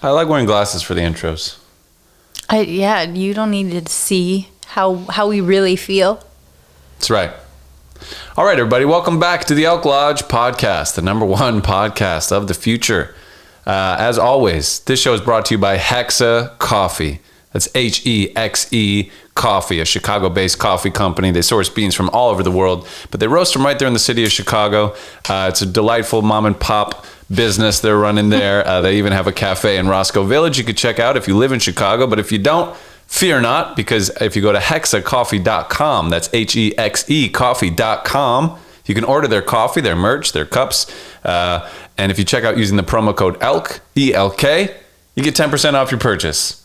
I like wearing glasses for the intros. You don't need to see how we really feel. That's right. All right, everybody, welcome back to the Elk Lodge podcast, the #1 podcast of the future. As always, this show is brought to you by Hexa Coffee. That's Hexe Coffee, a Chicago-based coffee company. They source beans from all over the world, but they roast them right there in the city of Chicago. It's a delightful mom and pop business they're running there. They even have a cafe in Roscoe Village you could check out if you live in Chicago. But if you don't, fear not, because if you go to hexacoffee.com, that's Hexe coffee.com, you can order their coffee, their merch, their cups. And if you check out using the promo code ELK, E-L-K, you get 10% off your purchase.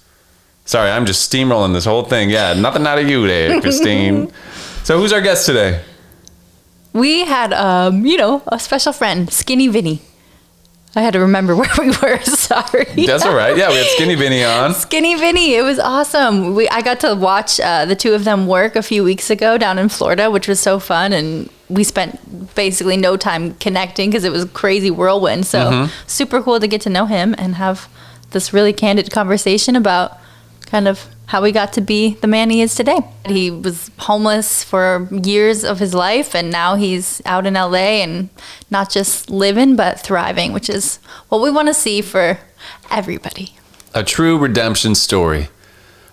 Sorry, I'm just steamrolling this whole thing. Yeah, nothing out of you there, Christine. So who's our guest today? We had, a special friend, Skinny Vinny. I had to remember where we were. Sorry. That's all right. Yeah, we had Skinny Vinny on. Skinny Vinny. It was awesome. I got to watch the two of them work a few weeks ago down in Florida, which was so fun. And we spent basically no time connecting because it was a crazy whirlwind. So super cool to get to know him and have this really candid conversation about kind of how he got to be the man he is today. He was homeless for years of his life, and now he's out in LA and not just living, but thriving, which is what we want to see for everybody. A true redemption story.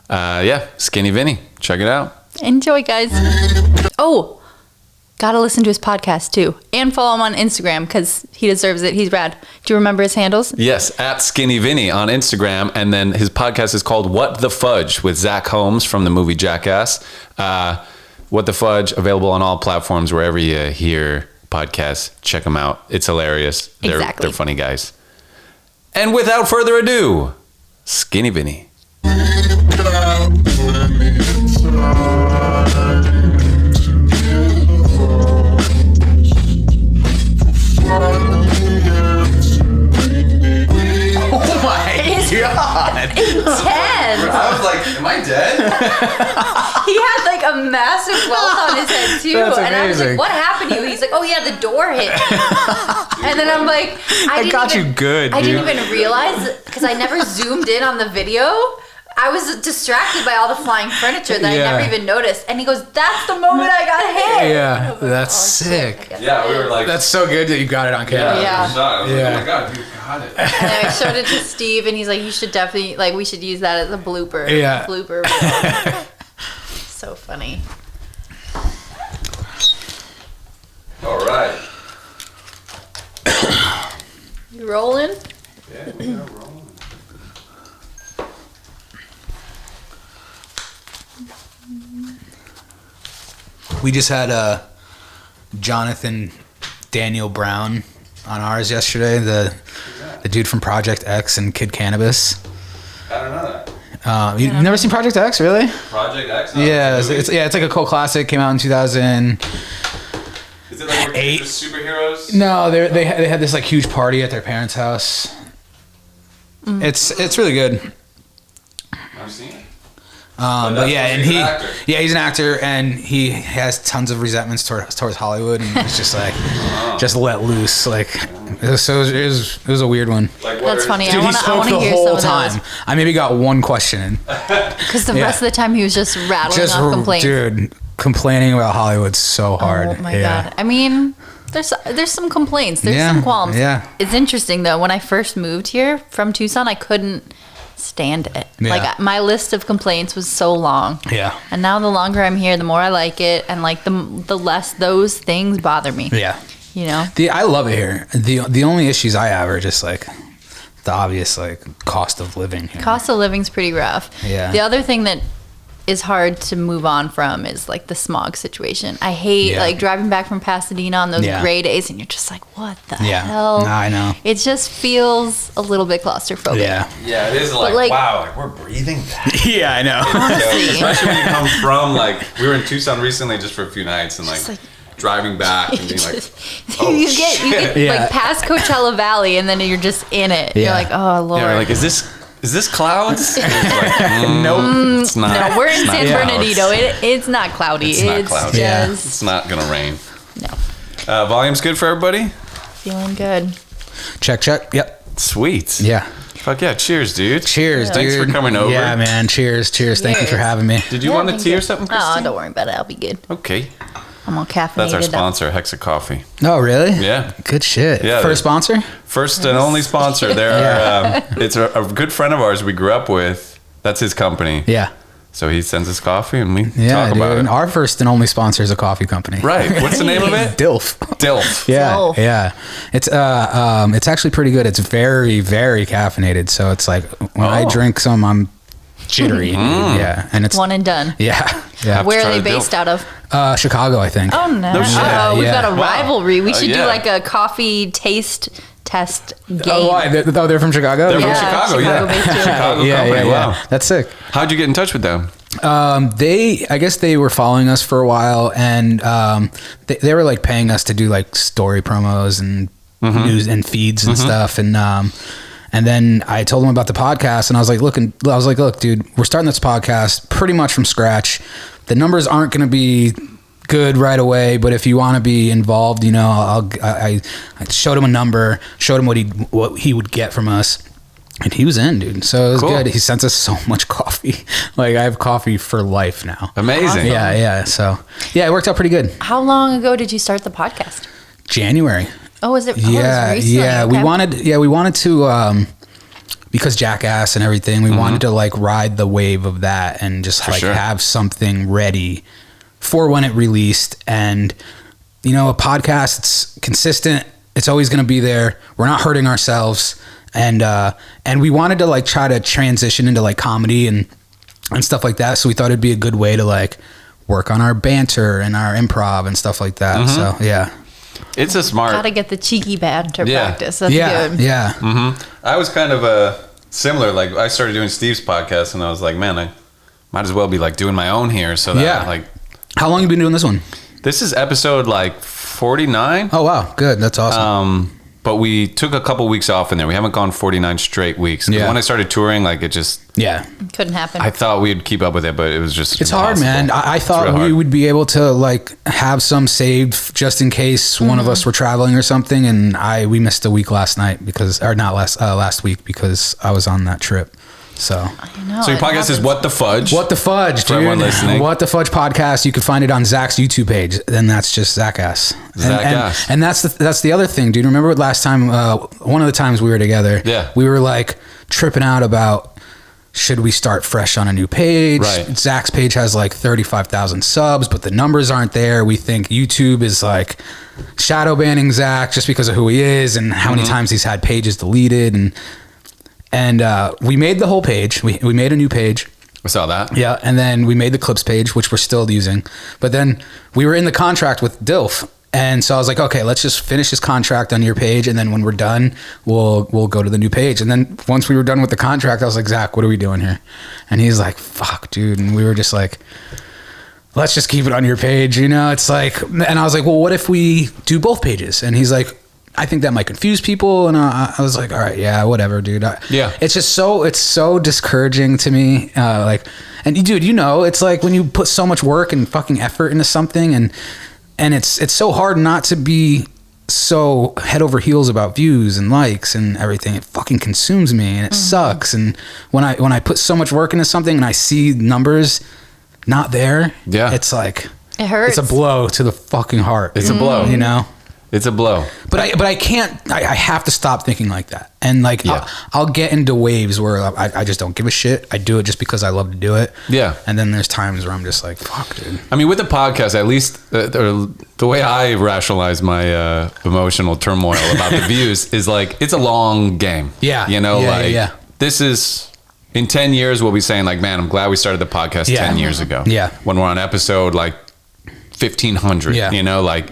Skinny Vinny. Check it out. Enjoy, guys. Oh, gotta listen to his podcast too, and follow him on Instagram because he deserves it. He's rad. Do you remember his handles? Yes, at Skinny Vinny on Instagram, and then his podcast is called What the Fudge with Zach Holmes from the movie Jackass. What the Fudge, available on all platforms wherever you hear podcasts. Check them out. It's hilarious. They're funny guys. And without further ado, Skinny Vinny. Oh my God. Intense. I was like, am I dead? He had like a massive welt on his head too. That's and I was amazing. like, what happened to you? He's like, oh yeah, the door hit. And then I'm like, I didn't even realize, because I never zoomed in on the video. I was distracted by all the flying furniture that I never even noticed. And he goes, that's the moment I got hit. Yeah, that's sick. Yeah, we were like... That's so good that you got it on camera. Yeah. I was like, oh my God, you got it. And I showed it to Steve, and he's like, you should definitely, like, we should use that as a blooper. Yeah. Blooper. So funny. All right. You rolling? Yeah, we are rolling. We just had Jonathan Daniel Brown on ours yesterday, the dude from Project X and Kid Cannabis. I don't know that. You've never seen Project X, really? Project X? Yeah, it's like a cult classic. Came out in 2000. Is it like we're just superheroes? No, they had this like huge party at their parents' house. It's really good. I've seen it. But yeah, and he's an actor, and he has tons of resentments towards Hollywood, and it's just like, just let loose. Like, it was a weird one. Like, that's funny. Dude, he spoke the whole time. I maybe got one question in. Because the rest of the time he was just rattling off complaints. Dude, complaining about Hollywood's so hard. Oh my God. I mean, there's some complaints. There's some qualms. Yeah. It's interesting though. When I first moved here from Tucson, I couldn't stand it. Yeah. Like my list of complaints was so long. Yeah. And now the longer I'm here, the more I like it, and like the less those things bother me. Yeah. You know. I love it here. The only issues I have are just like the obvious like cost of living here. Cost of living's pretty rough. Yeah. The other thing that is hard to move on from is like the smog situation. I hate like driving back from Pasadena on those gray days, and you're just like, what the hell? I know. It just feels a little bit claustrophobic. Yeah, it is like wow, like we're breathing that. Yeah, I know. Honestly. Especially when you come from like, we were in Tucson recently just for a few nights, and like driving back and being like, oh, you get like past Coachella Valley, and then you're just in it. You're like, oh Lord. Yeah, like, is this clouds? It's like, nope. It's not. No, we're in San Bernardino. It's not cloudy. It's not cloudy. Just, It's not gonna rain. No. Volume's good for everybody? Feeling good. Check. Yep. Sweet. Yeah. Fuck yeah. Cheers, dude. Cheers, dude. Thanks for coming over. Yeah, man. Cheers. Thank you for having me. Did you want a tea or something, Christine? Oh, don't worry about it. I'll be good. Okay. I'm all caffeinated. That's our sponsor, Hexa Coffee. Oh, really? Yeah. Good shit. Yeah, First sponsor? First and only sponsor. They're it's a good friend of ours we grew up with. That's his company. Yeah. So he sends us coffee and we Yeah, talk dude. about it. Our first and only sponsor is a coffee company. Right. What's the name of it? Dilf. Dilf. Yeah, Dilf. yeah. It's actually pretty good. It's very, very caffeinated. So it's like when I drink some, I'm jittery. Yeah, and it's One and done. Yeah, yeah. Where are try they the based out of? Chicago, I think. Oh, no. No shit. Oh, we've Yeah. got a rivalry. We Oh, should do yeah. like a coffee taste test game. Oh, why? They're from Chicago. They're Yeah, from Chicago, yeah. Chicago-based too. Chicago yeah, company. yeah, Wow. yeah. That's sick. How'd you get in touch with them? I guess they were following us for a while, and they were like paying us to do like story promos and news and feeds and stuff, and then I told them about the podcast, and I was like, look, dude, we're starting this podcast pretty much from scratch. The numbers aren't going to be good right away, but if you want to be involved, you know, I showed him a number, showed him what he would get from us. And he was in, dude. So it was good. He sent us so much coffee. Like, I have coffee for life now. Amazing. Yeah. So, yeah, it worked out pretty good. How long ago did you start the podcast? January. Oh, was it? Yeah, oh, it was recently. yeah. Okay. We wanted to, because Jackass and everything, we wanted to like ride the wave of that and just have something ready for when it released. And, you know, a podcast, it's consistent. It's always going to be there. We're not hurting ourselves. And we wanted to like try to transition into like comedy and stuff like that. So we thought it'd be a good way to like work on our banter and our improv and stuff like that. So yeah, It's a smart. Gotta get the cheeky banter practice. That's good. Yeah. I was kind of similar. Like, I started doing Steve's podcast, and I was like, man, I might as well be like doing my own here. So that like, How long you been doing this one? this is episode like 49. Oh wow, good. That's awesome. But we took a couple weeks off in there. We haven't gone 49 straight weeks. 'Cause when I started touring, like, it just, yeah. Couldn't happen. I thought we'd keep up with it, but it was just It's hard, impossible. man. I It's thought real we hard. would be able to like have some saved just in case one of us were traveling or something. And we missed a week last week because I was on that trip. So I know, So your it podcast is happens. What the Fudge? What the Fudge, For dude. everyone listening. What the Fudge podcast. You can find it on Zach's YouTube page. Then that's just Zach-ass. Zach-ass. And that's the other thing, dude. Remember last time, one of the times we were together, Yeah. we were like tripping out about should we start fresh on a new page? Right. Zach's page has like 35,000 subs, but the numbers aren't there. We think YouTube is like shadow banning Zach just because of who he is and how many times he's had pages deleted. And we made the whole page. We made a new page. I saw that. Yeah, and then we made the clips page, which we're still using. But then we were in the contract with Dilf, and so I was like, okay, let's just finish this contract on your page, and then when we're done, we'll go to the new page. And then once we were done with the contract, I was like, Zach, what are we doing here? And he's like, fuck, dude. And we were just like, let's just keep it on your page, you know? It's like, and I was like, well, what if we do both pages? And he's like, I think that might confuse people. And I was like, all right, yeah, whatever, dude. Yeah. It's just it's so discouraging to me. And dude, you know, it's like when you put so much work and fucking effort into something and it's so hard not to be so head over heels about views and likes and everything. It fucking consumes me and it sucks. And when I put so much work into something and I see numbers not there, it's like, It hurts. it's a blow to the fucking heart. It's a blow. You know? It's a blow. But I can't. I have to stop thinking like that. And like Yeah. I'll get into waves where I just don't give a shit. I do it just because I love to do it. Yeah. And then there's times where I'm just like, fuck, dude. I mean, with the podcast, at least the way I rationalize my emotional turmoil about the views is like, it's a long game. Yeah. You know, Yeah. this is, in 10 years, we'll be saying like, man, I'm glad we started the podcast 10 years ago. Yeah. When we're on episode like 1500, you know, like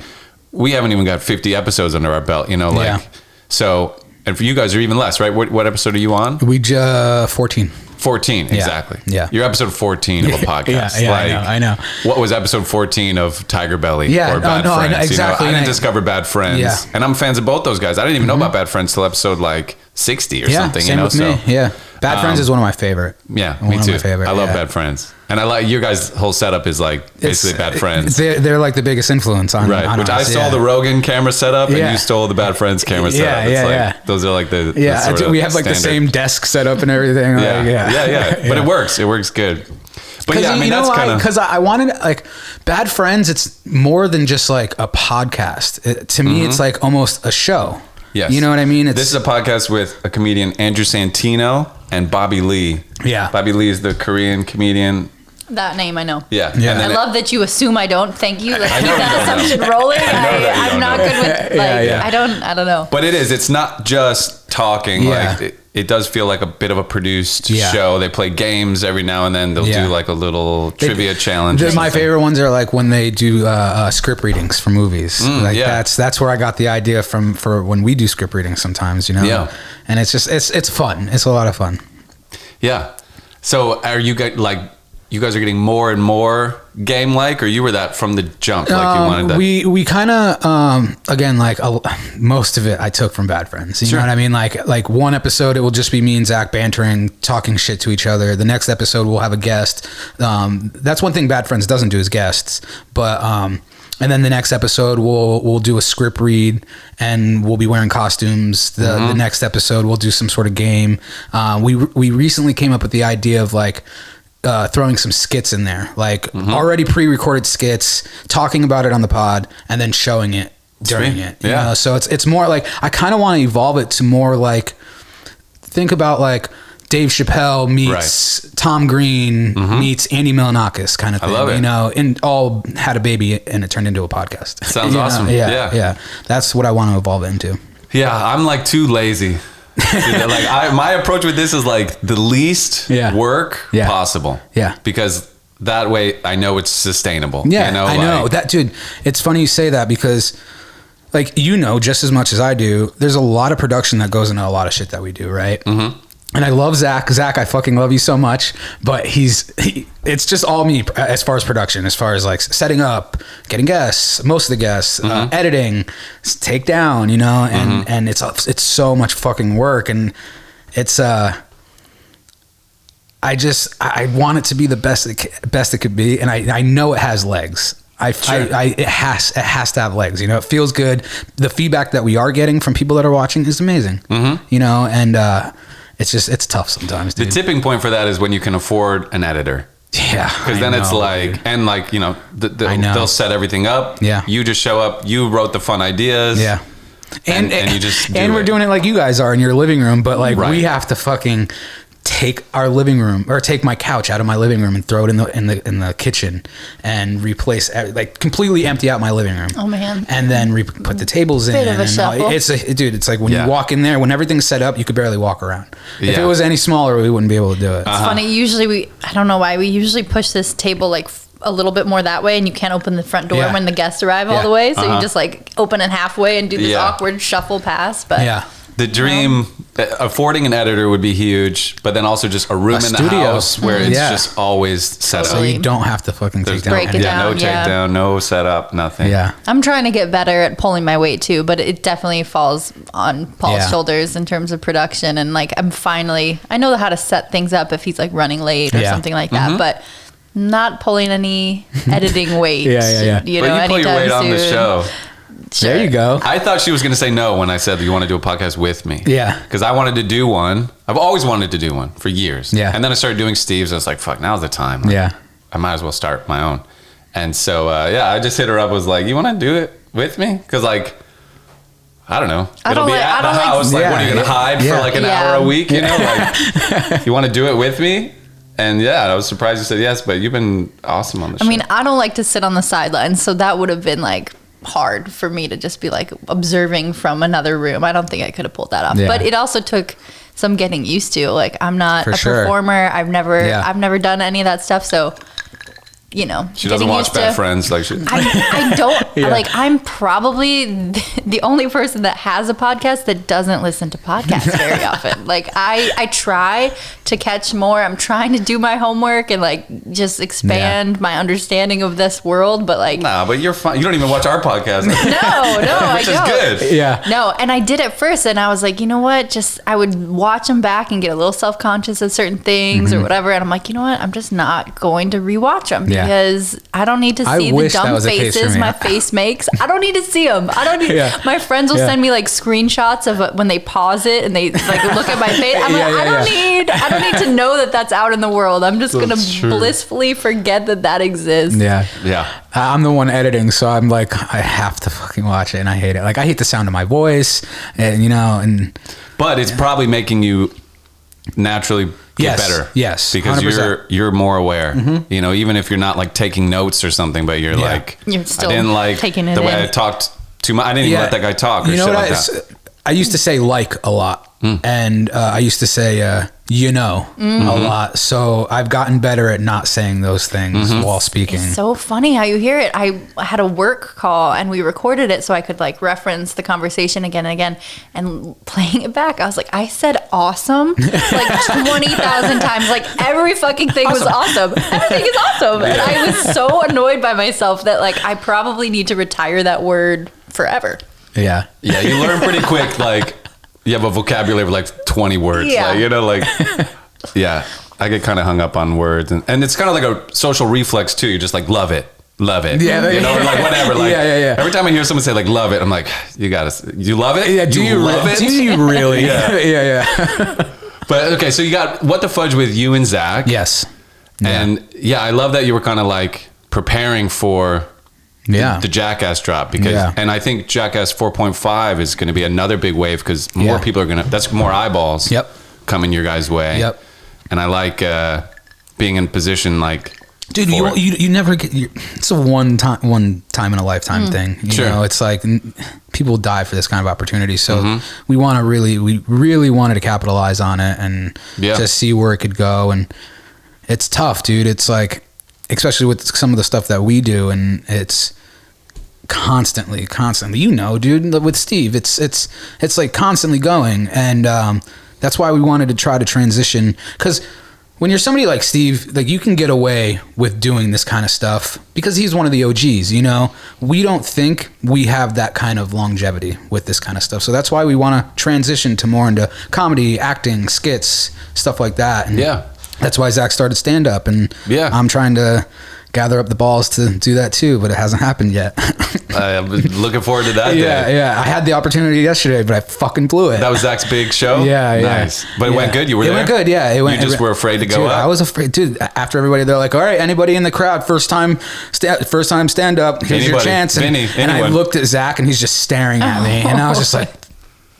we haven't even got 50 episodes under our belt, you know, like, so, and for you guys are even less, right? What episode are you on? We 14. 14, exactly. Yeah. You're episode 14 of a podcast. Yeah, I know. What was episode 14 of Tiger Belly Yeah, or Bad no, I Friends? know, exactly. You know, I didn't discover Bad Friends. Yeah. And I'm fans of both those guys. I didn't even know about Bad Friends till episode like 60 or something. Same you know, with me. Yeah. Bad Friends is one of my favorite. Yeah, One me of too. my favorite, I love yeah. Bad Friends. And I like your guys' whole setup is like basically Bad Friends. They're like the biggest influence on Right, on which us, I stole yeah. the Rogan camera setup, and Yeah. you stole the Bad Friends camera setup. It's like, those are like the Yeah, sort of we have like the standard. same desk setup and everything. Yeah, Like, yeah. But it works. It works good. But yeah, I mean, that's kind of... Because I wanted, like, Bad Friends, it's more than just like a podcast. To me, it's like almost a show. Yes. You know what I mean? This is a podcast with a comedian, Andrew Santino, and Bobby Lee. Yeah. Bobby Lee is the Korean comedian. That name I know. Yeah. Yeah. And I then love that you assume I don't. Thank you. Like, I keep know you that don't know. assumption rolling. that you I'm don't not know. good with like. Yeah. I don't know. But it's not just talking. Yeah. Like it does feel like a bit of a produced Yeah. show. They play games every now and then. They'll Yeah. do like a little trivia challenge. or My something. favorite ones are like when they do script readings for movies. Like yeah. that's where I got the idea from for when we do script readings sometimes, you know? Yeah. And it's just, it's fun. It's a lot of fun. Yeah. So are you guys like, you guys are getting more and more game like, or you were that from the jump? Like you wanted that? We kind of again, like most of it I took from Bad Friends. You know what I mean? Like one episode it will just be me and Zach bantering, talking shit to each other. The next episode we'll have a guest. That's one thing Bad Friends doesn't do is guests. But and then the next episode we'll do a script read and we'll be wearing costumes. The next episode we'll do some sort of game. We recently came up with the idea of like throwing some skits in there, like already pre-recorded skits, talking about it on the pod, and then showing it during Sweet. it. You know? So it's more like I kind of want to evolve it to more like think about like Dave Chappelle meets Tom Green meets Andy Milonakis kind of thing. love it. You know, and all had a baby and it turned into a podcast. Sounds You know? awesome. Yeah. That's what I want to evolve it into. Yeah, I'm like too lazy. Like my approach with this is like the least work possible. Yeah. Because that way I know it's sustainable. Yeah, You know, I know that, dude. It's funny you say that because, like, you know, just as much as I do, there's a lot of production that goes into a lot of shit that we do, right? Mm-hmm. And I love Zach. Zach, I fucking love you so much. But it's just all me as far as production, as far as like setting up, getting guests, most of the guests, editing, take down, you know, and it's so much fucking work. And it's, I want it to be the best it could be. And I know it has legs. It has to have legs, you know, it feels good. The feedback that we are getting from people that are watching is amazing, you know, and, it's tough sometimes, dude. The tipping point for that is when you can afford an editor. Yeah. Because then it's like, dude. And like, you know, they'll set everything up. Yeah. You just show up. You wrote the fun ideas. Yeah. And you just and we're doing it like you guys are in your living room, but like we have to fucking take our living room or take my couch out of my living room and throw it in the kitchen and replace, like, completely empty out my living room. Oh man. And then put the tables in. Bit of a shuffle. It's like when you walk in there, when everything's set up, you could barely walk around. If it Yeah. was any smaller, we wouldn't be able to do it. It's funny. Usually I don't know why, we usually push this table like a little bit more that way, and you can't open the front door when the guests arrive all the way. So you just like open it halfway and do this awkward shuffle pass. But the dream, affording an editor would be huge, but then also just a room in the house where it's just always set So up. you don't have to fucking take down. break it No down, takedown, no setup, nothing. Yeah. I'm trying to get better at pulling my weight too, but it definitely falls on Paul's shoulders in terms of production. And like, I know how to set things up if he's like running late or something like that, but not pulling any editing weight. Yeah. You But know, you pull your anytime weight on the soon. show. Sure. There you go. I thought she was going to say no when I said, you want to do a podcast with me? Yeah. Because I wanted to do one. I've always wanted to do one for years. Yeah. And then I started doing Steve's. I was like, fuck, now's the time. Like, Yeah. I might as well start my own. And so, I just hit her up, was like, you want to do it with me? Because, like, I don't know. I It'll don't be like- at I the don't like- house. Like, what are you going to hide for like an hour a week? You know, like, you want to do it with me? And I was surprised you said yes, but you've been awesome on the show. I mean, I don't like to sit on the sidelines, so that would have been like hard for me to just be like observing from another room. I don't think I could have pulled that off. Yeah. But it also took some getting used to. Like, I'm not For a sure. performer. I've never done any of that stuff. So you know, She doesn't getting watch used Bad to- Friends like she. I don't Yeah. like. I'm probably the only person that has a podcast that doesn't listen to podcasts very often. Like I try to catch more. I'm trying to do my homework and like just expand my understanding of this world. But like, Nah, but you're fine. You don't even watch our podcast. no, I Which is don't. good. Yeah. No, and I did at first, and I was like, you know what? Just I would watch them back and get a little self conscious of certain things or whatever, and I'm like, you know what? I'm just not going to rewatch them Yeah. because I don't need to I see the wish that dumb was the case for faces me. my face makes. I don't need to see them. I don't need. Yeah. My friends will Yeah. send me like screenshots of when they pause it and they like look at my face. I'm Yeah, like, yeah, I don't need to know that that's out in the world. I'm just gonna That's true. blissfully forget that exists. Yeah. Yeah. I'm the one editing, so I'm like, I have to fucking watch it, and I hate it. Like, I hate the sound of my voice, and you know, and But it's probably making you naturally get Yes, better. yes, Because 100%. you're more aware. You know, even if you're not like taking notes or something, but you're like, You're still I didn't like taking it the way in. I talked too much. I didn't even let that guy talk or You know shit what? like that. I used to say like a lot, and I used to say you know a lot. So I've gotten better at not saying those things while speaking. It's so funny how you hear it. I had a work call and we recorded it so I could like reference the conversation again and again. And playing it back, I was like, I said awesome like 20,000 times. Like every fucking thing was awesome. Everything is awesome. And I was so annoyed by myself that like I probably need to retire that word forever. Yeah. Yeah, you learn pretty quick. Like, you have a vocabulary of like 20 words. Yeah. Like, you know, like, yeah, I get kind of hung up on words. And it's kind of like a social reflex, too. You're just like, love it. Love it. Yeah, You know, or like whatever. Like, Yeah. every time I hear someone say, like, love it, I'm like, you love it? Yeah. Do you love it? Do you really? Yeah. Yeah. But okay, so you got What the Fudge with you and Zach. Yes. Yeah. And yeah, I love that you were kind of like preparing for Yeah. the Jackass drop because, Yeah. and I think Jackass 4.5 is going to be another big wave because more Yeah. people are going to, that's more eyeballs Yep. coming your guys' way. Yep. And I like being in position like, Dude, for it. you never get. It's a one time in a lifetime thing. You Sure. know, it's like people die for this kind of opportunity. So Mm-hmm. we really wanted to capitalize on it and Yeah. just see where it could go. And it's tough, dude. It's like, especially with some of the stuff that we do, and it's constantly. You know, dude, with Steve, it's like constantly going, and that's why we wanted to try to transition because. When you're somebody like Steve, like you can get away with doing this kind of stuff because he's one of the OGs, you know? We don't think we have that kind of longevity with this kind of stuff. So that's why we want to transition to more into comedy, acting, skits, stuff like that. And Yeah. that's why Zach started stand up, and Yeah. I'm trying to gather up the balls to do that too, but it hasn't happened yet. I'm looking forward to that yeah, day. yeah. I had the opportunity yesterday, but I fucking blew it. That was Zach's big show? Yeah, yeah. Nice. But it went Yeah. good? You were it there? went good, yeah. It went, You just were afraid to go dude, up? I was afraid. Dude, after everybody, they're like, all right, anybody in the crowd, first time stand up, here's your Anybody. chance. And, Vinny, and I anyone. looked at Zach, and he's just staring at me. And I was just like,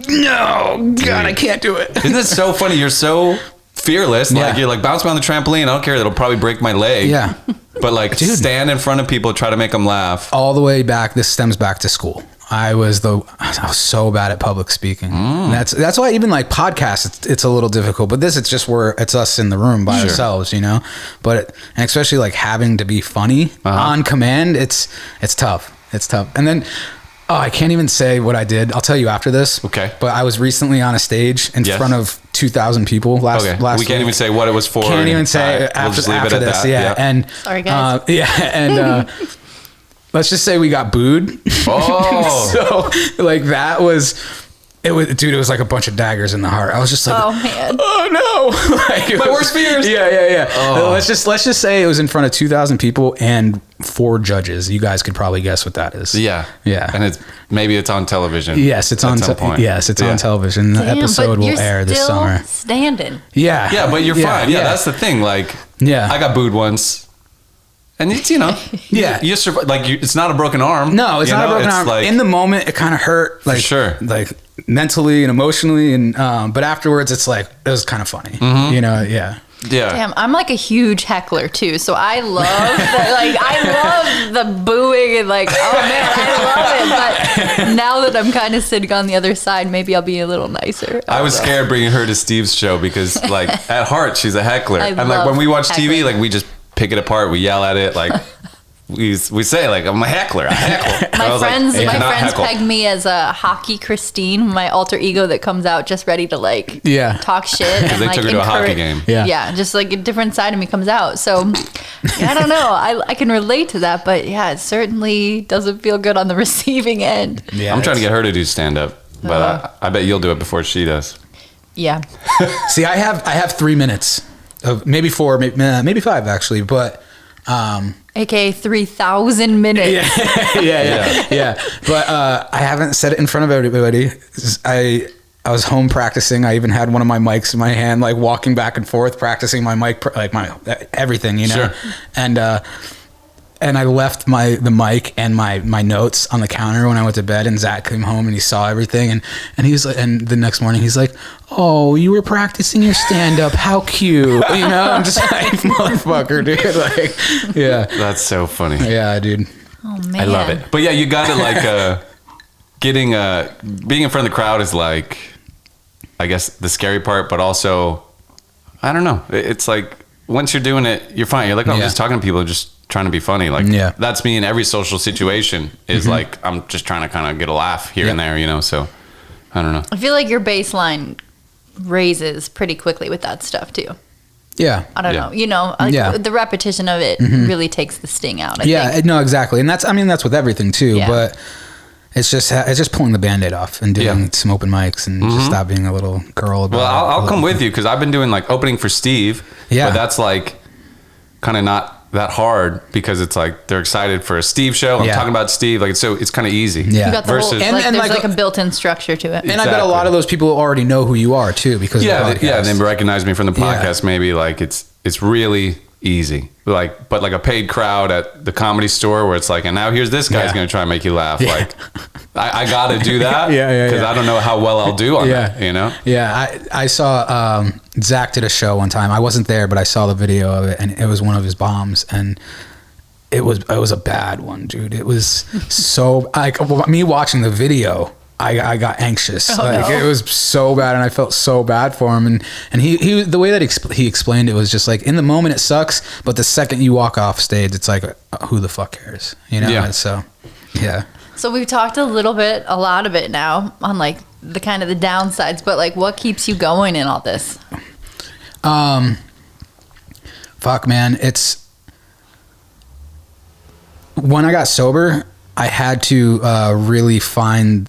no, God, I can't do it. Isn't it so funny? You're so fearless. Like, Yeah. you're like, bounce around the trampoline. I don't care. It'll probably break my leg. Yeah. But like, Dude. stand in front of people, try to make them laugh. All the way back, this stems back to school. I was so bad at public speaking. That's why even like podcasts, it's a little difficult. But this, it's just where it's us in the room by ourselves, you know. But and especially like having to be funny on command, it's tough. It's tough. And then, I can't even say what I did. I'll tell you after this. Okay. But I was recently on a stage in Yes. front of 2,000 people last Okay. last We can't week. even say what it was for. Can't even say All right, we'll after, just leave after it at this. that. Yeah. And Sorry, guys. let's just say we got booed. Oh. So like that was it was like a bunch of daggers in the heart. I was just like, Oh man. oh no. Like, it My was- worst fears. Yeah. Oh. Let's just say it was in front of 2,000 people and 4 judges. You guys could probably guess what that is. Yeah. Yeah. And maybe it's on television. Yes, it's at on some point. Yes, it's Yeah. on television. The Damn, episode but will you're air this still summer. standing. Yeah. Yeah, but you're fine. Yeah, that's the thing. Like, Yeah. I got booed once. And it's, you know, Yeah. you survive. Like, it's not a broken arm. No, it's you not know? a broken It's arm. like- In the moment, it kind of hurt. Like, sure. Like mentally and emotionally, and but afterwards, it's like it was kind of funny. Mm-hmm. You know? Yeah. yeah. Damn, I'm like a huge heckler too, so I love I love the booing and like, oh man, I love it. But now that I'm kind of sitting on the other side, maybe I'll be a little nicer. I was scared bringing her to Steve's show because, like, at heart, she's a heckler. I And like love when we watch TV, heckling. like we just pick it apart. We yell at it. Like, we say, like, I'm a heckler. I heckle. My friends, like, my "Cannot friends heckle." peg me as a hockey Christine, my alter ego that comes out just ready to like talk shit and they like took her to a hockey game. Yeah, just like a different side of me comes out. So I don't know. I can relate to that, but yeah, it certainly doesn't feel good on the receiving end. Yeah, I'm trying to get her to do stand up, but I bet you'll do it before she does. Yeah. See, I have 3 minutes of maybe 4, maybe 5 actually, but. AKA 3,000 minutes. Yeah. But I haven't said it in front of everybody. I was home practicing. I even had one of my mics in my hand, like walking back and forth, practicing my mic, like my everything, you know. Sure. And I left the mic and my notes on the counter when I went to bed. And Zach came home and he saw everything. And he was like, and the next morning he's like, "Oh, you were practicing your stand up. How cute." You know, I'm just like, motherfucker, dude. Like, yeah. That's so funny. Yeah, dude. Oh man, I love it. But yeah, you got to like being in front of the crowd is like, I guess the scary part, but also, I don't know. It's like once you're doing it, you're fine. You're like, I'm just talking to people, just trying to be funny. Like, that's me in every social situation is like, I'm just trying to kind of get a laugh here and there, you know? So I don't know. I feel like your baseline raises pretty quickly with that stuff too. Yeah. I don't know. You know, like the repetition of it really takes the sting out. I think. No, exactly. And that's with everything too, but it's just pulling the Band-Aid off and doing some open mics and just stop being a little girl about Well, I'll come with you because I've been doing like opening for Steve. Yeah. But that's like kind of not that hard because it's like they're excited for a Steve show. I'm talking about Steve, like so it's kind of easy. Yeah. You got the whole, and there's like a built-in structure to it. And I bet a lot of those people already know who you are too because of the podcast. They recognize me from the podcast. Maybe like it's really easy. Like, but like a paid crowd at the Comedy Store where it's like, and now here's this guy's going to try and make you laugh. Like, I got to do that because I don't know how well I'll do on that, you know? Yeah, I saw Zach did a show one time. I wasn't there, but I saw the video of it, and it was one of his bombs, and it was a bad one, dude. It was so, like, me watching the video, I got anxious. It was so bad, and I felt so bad for him. And he the way that he explained it was just like, in the moment it sucks, but the second you walk off stage, it's like, who the fuck cares, you know? And so, yeah. So we've talked a lot of it now on like the kind of the downsides, but like what keeps you going in all this? Fuck, man. It's when I got sober, I had to really find,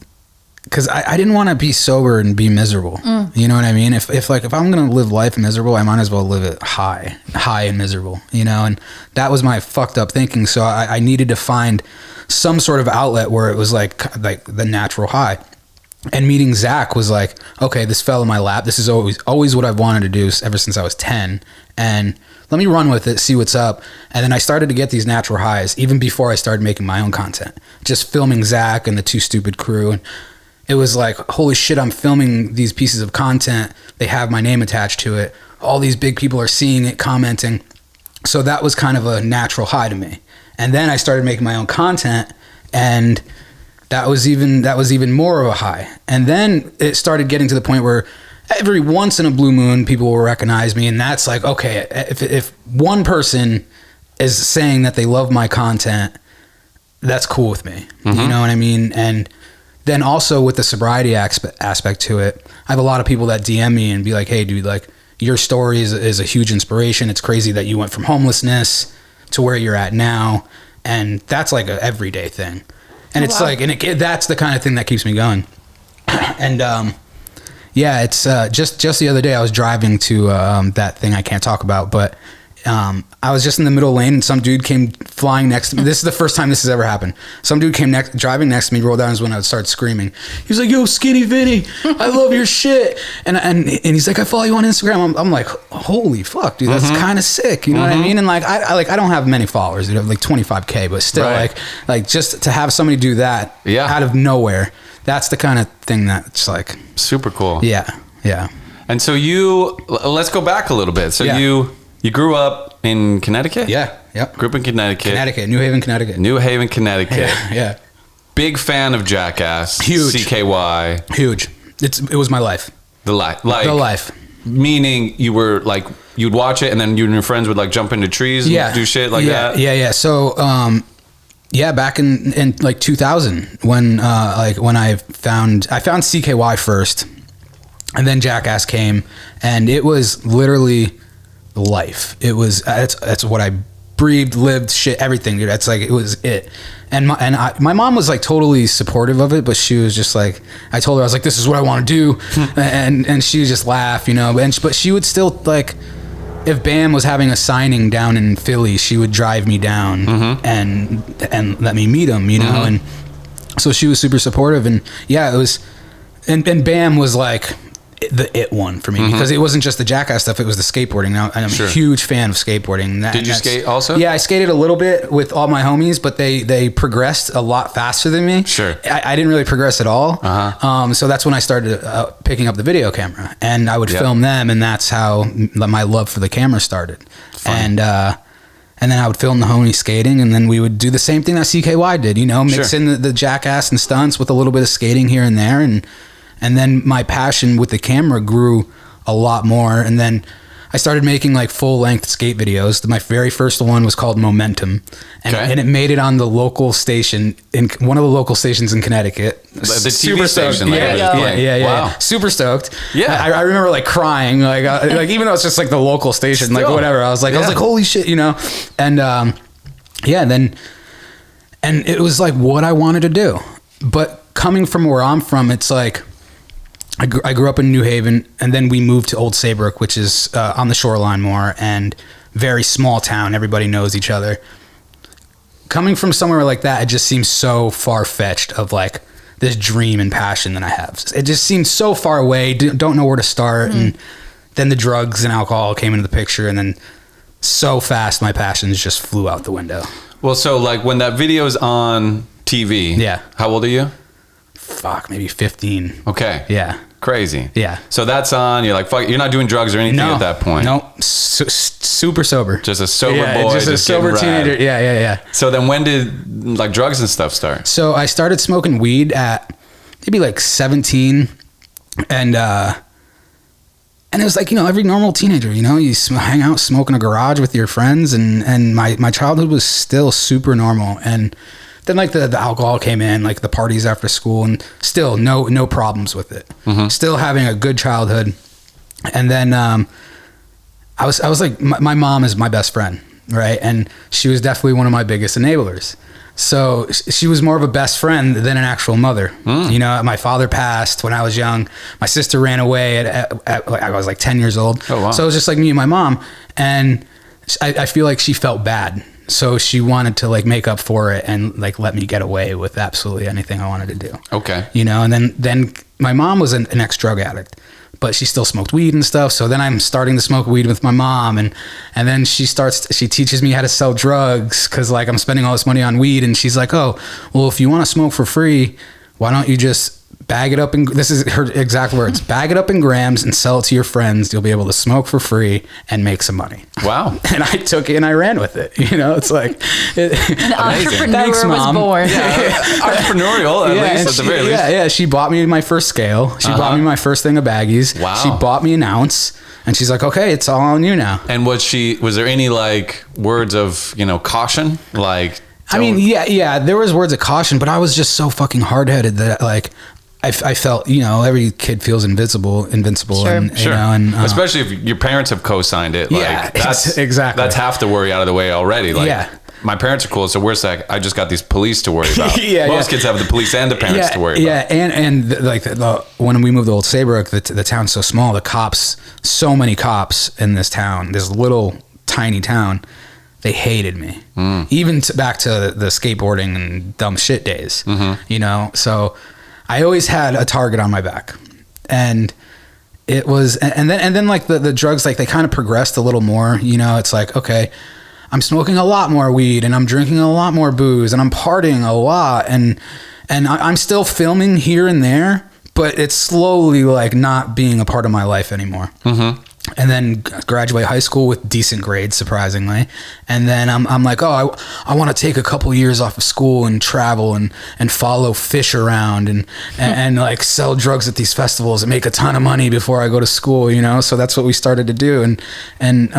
because I didn't want to be sober and be miserable. You know what I mean? If I'm going to live life miserable, I might as well live it high and miserable, you know? And that was my fucked up thinking. So I needed to find some sort of outlet where it was like the natural high. And meeting Zach was like, okay, this fell in my lap. This is always what I've wanted to do ever since I was 10. And let me run with it, see what's up. And then I started to get these natural highs, even before I started making my own content. Just filming Zach and the Too Stupid crew. And it was like, holy shit, I'm filming these pieces of content. They have my name attached to it. All these big people are seeing it, commenting. So that was kind of a natural high to me. And then I started making my own content, and that was even more of a high. And then it started getting to the point where every once in a blue moon, people will recognize me. And that's like, okay, if one person is saying that they love my content, that's cool with me. You know what I mean? And then also with the sobriety aspect to it, I have a lot of people that DM me and be like, hey, dude, like, your story is a huge inspiration. It's crazy that you went from homelessness to where you're at now. And that's like a everyday thing. And it's like, and that's the kind of thing that keeps me going. And it's just the other day I was driving to that thing I can't talk about, but I was just in the middle lane and some dude came flying next to me. This is the first time this has ever happened. Some dude came driving next to me, rolled down his window and started screaming. He was like, "Yo, Skinny Vinny, I love your shit." And he's like, "I follow you on Instagram." I'm like, holy fuck, dude, that's kind of sick. You know what I mean? And like, I don't have many followers, dude. I have like 25K, but still, like just to have somebody do that out of nowhere, that's the kind of thing that's like super cool. Yeah. And so let's go back a little bit. So you grew up in Connecticut? Yeah. Yep. Grew up in Connecticut. New Haven, Connecticut. Yeah. Big fan of Jackass. Huge. CKY. Huge. It was my life. The life. The life. Meaning you were like, you'd watch it and then you and your friends would like jump into trees and do shit like that? Yeah. So, back in like 2000 when I found CKY first, and then Jackass came, and it was literally life. It was, that's what I breathed, lived, shit, everything, dude. That's like, it was it. And my mom was like totally supportive of it, but she was just like, I told her, I was like, this is what I want to do. and she would just laugh, you know, but she would still like, if Bam was having a signing down in Philly, she would drive me down and let me meet him, you know? And so she was super supportive, and yeah, it was, and Bam was like the it one for me, because it wasn't just the Jackass stuff, it was the skateboarding. Now, and I'm a huge fan of skateboarding. Did you skate also? Yeah, I skated a little bit with all my homies, but they progressed a lot faster than me. Sure. I didn't really progress at all. So that's when I started picking up the video camera, and I would film them, and that's how my love for the camera started. And then I would film the homies skating, and then we would do the same thing that CKY did, you know, mix in the Jackass and stunts with a little bit of skating here and there, and then my passion with the camera grew a lot more. And then I started making like full length skate videos. My very first one was called Momentum, and it made it on the local station, in one of the local stations in Connecticut. The TV station. Yeah. Wow. Super stoked. Yeah. I remember like crying, like even though it's just like the local station, still, like whatever. I was like, holy shit, you know? And then it was like what I wanted to do. But coming from where I'm from, it's like, I grew up in New Haven, and then we moved to Old Saybrook, which is on the shoreline more, and very small town. Everybody knows each other. Coming from somewhere like that, it just seems so far-fetched of like this dream and passion that I have. It just seems so far away, don't know where to start. And then the drugs and alcohol came into the picture, and then so fast my passions just flew out the window. Well, so like when that video's on TV, how old are you? Fuck, maybe 15. Okay. Yeah. Crazy. Yeah. So that's on. You're like, fuck. You're not doing drugs or anything at that point. No. Super sober. Just a sober boy. Just a sober teenager. Yeah. So then when did like drugs and stuff start? So I started smoking weed at maybe like 17, and it was like, you know, every normal teenager, you know, you hang out, smoke in a garage with your friends, and my childhood was still super normal. And then like the alcohol came in, like the parties after school, and still no problems with it. Still having a good childhood. And then I was like, my mom is my best friend, right? And she was definitely one of my biggest enablers. So she was more of a best friend than an actual mother. You know, my father passed when I was young. My sister ran away I was like 10 years old. Oh, wow. So it was just like me and my mom. And I feel like she felt bad. So she wanted to like make up for it and like let me get away with absolutely anything I wanted to do. Okay. You know, and then my mom was an ex-drug addict, but she still smoked weed and stuff. So then I'm starting to smoke weed with my mom, and then she teaches me how to sell drugs, because like I'm spending all this money on weed, and she's like, oh, well, if you want to smoke for free, why don't you just bag it up in, this is her exact words, bag it up in grams and sell it to your friends. You'll be able to smoke for free and make some money. Wow. And I took it and I ran with it. You know, it's like an entrepreneur. Thanks, Mom. Was born. Yeah, entrepreneurial at least, at the very least. Yeah. She bought me my first scale. She bought me my first thing of baggies. Wow. She bought me an ounce. And she's like, okay, it's all on you now. And was there any like words of, you know, caution? Like, I mean, yeah, there was words of caution, but I was just so fucking hard-headed that like, I felt, you know, every kid feels invincible, sure. and you know, and especially if your parents have co-signed it. Like, that's exactly, that's half the worry out of the way already. Like, my parents are cool, so we're like, I just got these police to worry about. Most kids have the police and the parents to worry about. Yeah, and like when we moved to Old Saybrook, the town's so small, the cops, so many cops in this town, this little tiny town. They hated me, even back to the skateboarding and dumb shit days. You know, so I always had a target on my back, and it was, and then like the drugs, like they kind of progressed a little more. You know, it's like, okay, I'm smoking a lot more weed, and I'm drinking a lot more booze, and I'm partying a lot, and I'm still filming here and there, but it's slowly like not being a part of my life anymore. and then graduate high school with decent grades, surprisingly. And then I'm like, oh, I want to take a couple years off of school and travel and follow Fish around and like sell drugs at these festivals and make a ton of money before I go to school, you know? So that's what we started to do. And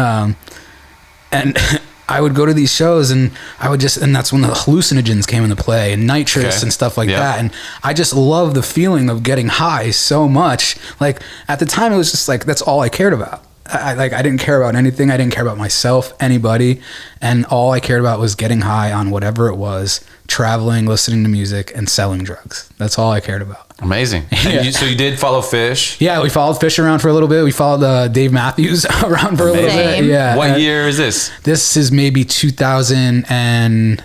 I would go to these shows and and that's when the hallucinogens came into play and nitrous and stuff like that. And I just love the feeling of getting high so much. Like at the time it was just like, that's all I cared about. I didn't care about anything. I didn't care about myself, anybody. And all I cared about was getting high on whatever it was, traveling, listening to music, and selling drugs. That's all I cared about. Amazing. And so you did follow Fish? Yeah, we followed Fish around for a little bit. We followed Dave Matthews around for a little bit. Yeah. What year is this? This is maybe 2000 and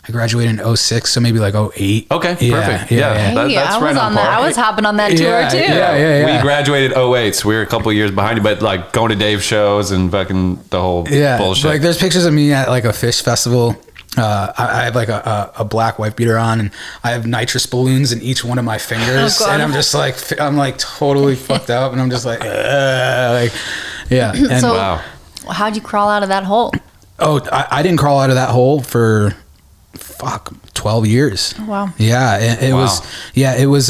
I graduated in 06, so maybe like 08. Okay, perfect. Yeah. Hey, That's right on par. I was hopping on that tour too. Yeah. We graduated 08, so we were a couple years behind you, but like going to Dave's shows and fucking the whole bullshit. Like there's pictures of me at like a Fish festival. I have like a black wife beater on, and I have nitrous balloons in each one of my fingers, and I'm just like, I'm like totally fucked up, and I'm just like, yeah. And So, wow. how'd you crawl out of that hole? Oh, I didn't crawl out of that hole for 12 years. Oh, wow. Yeah, it was,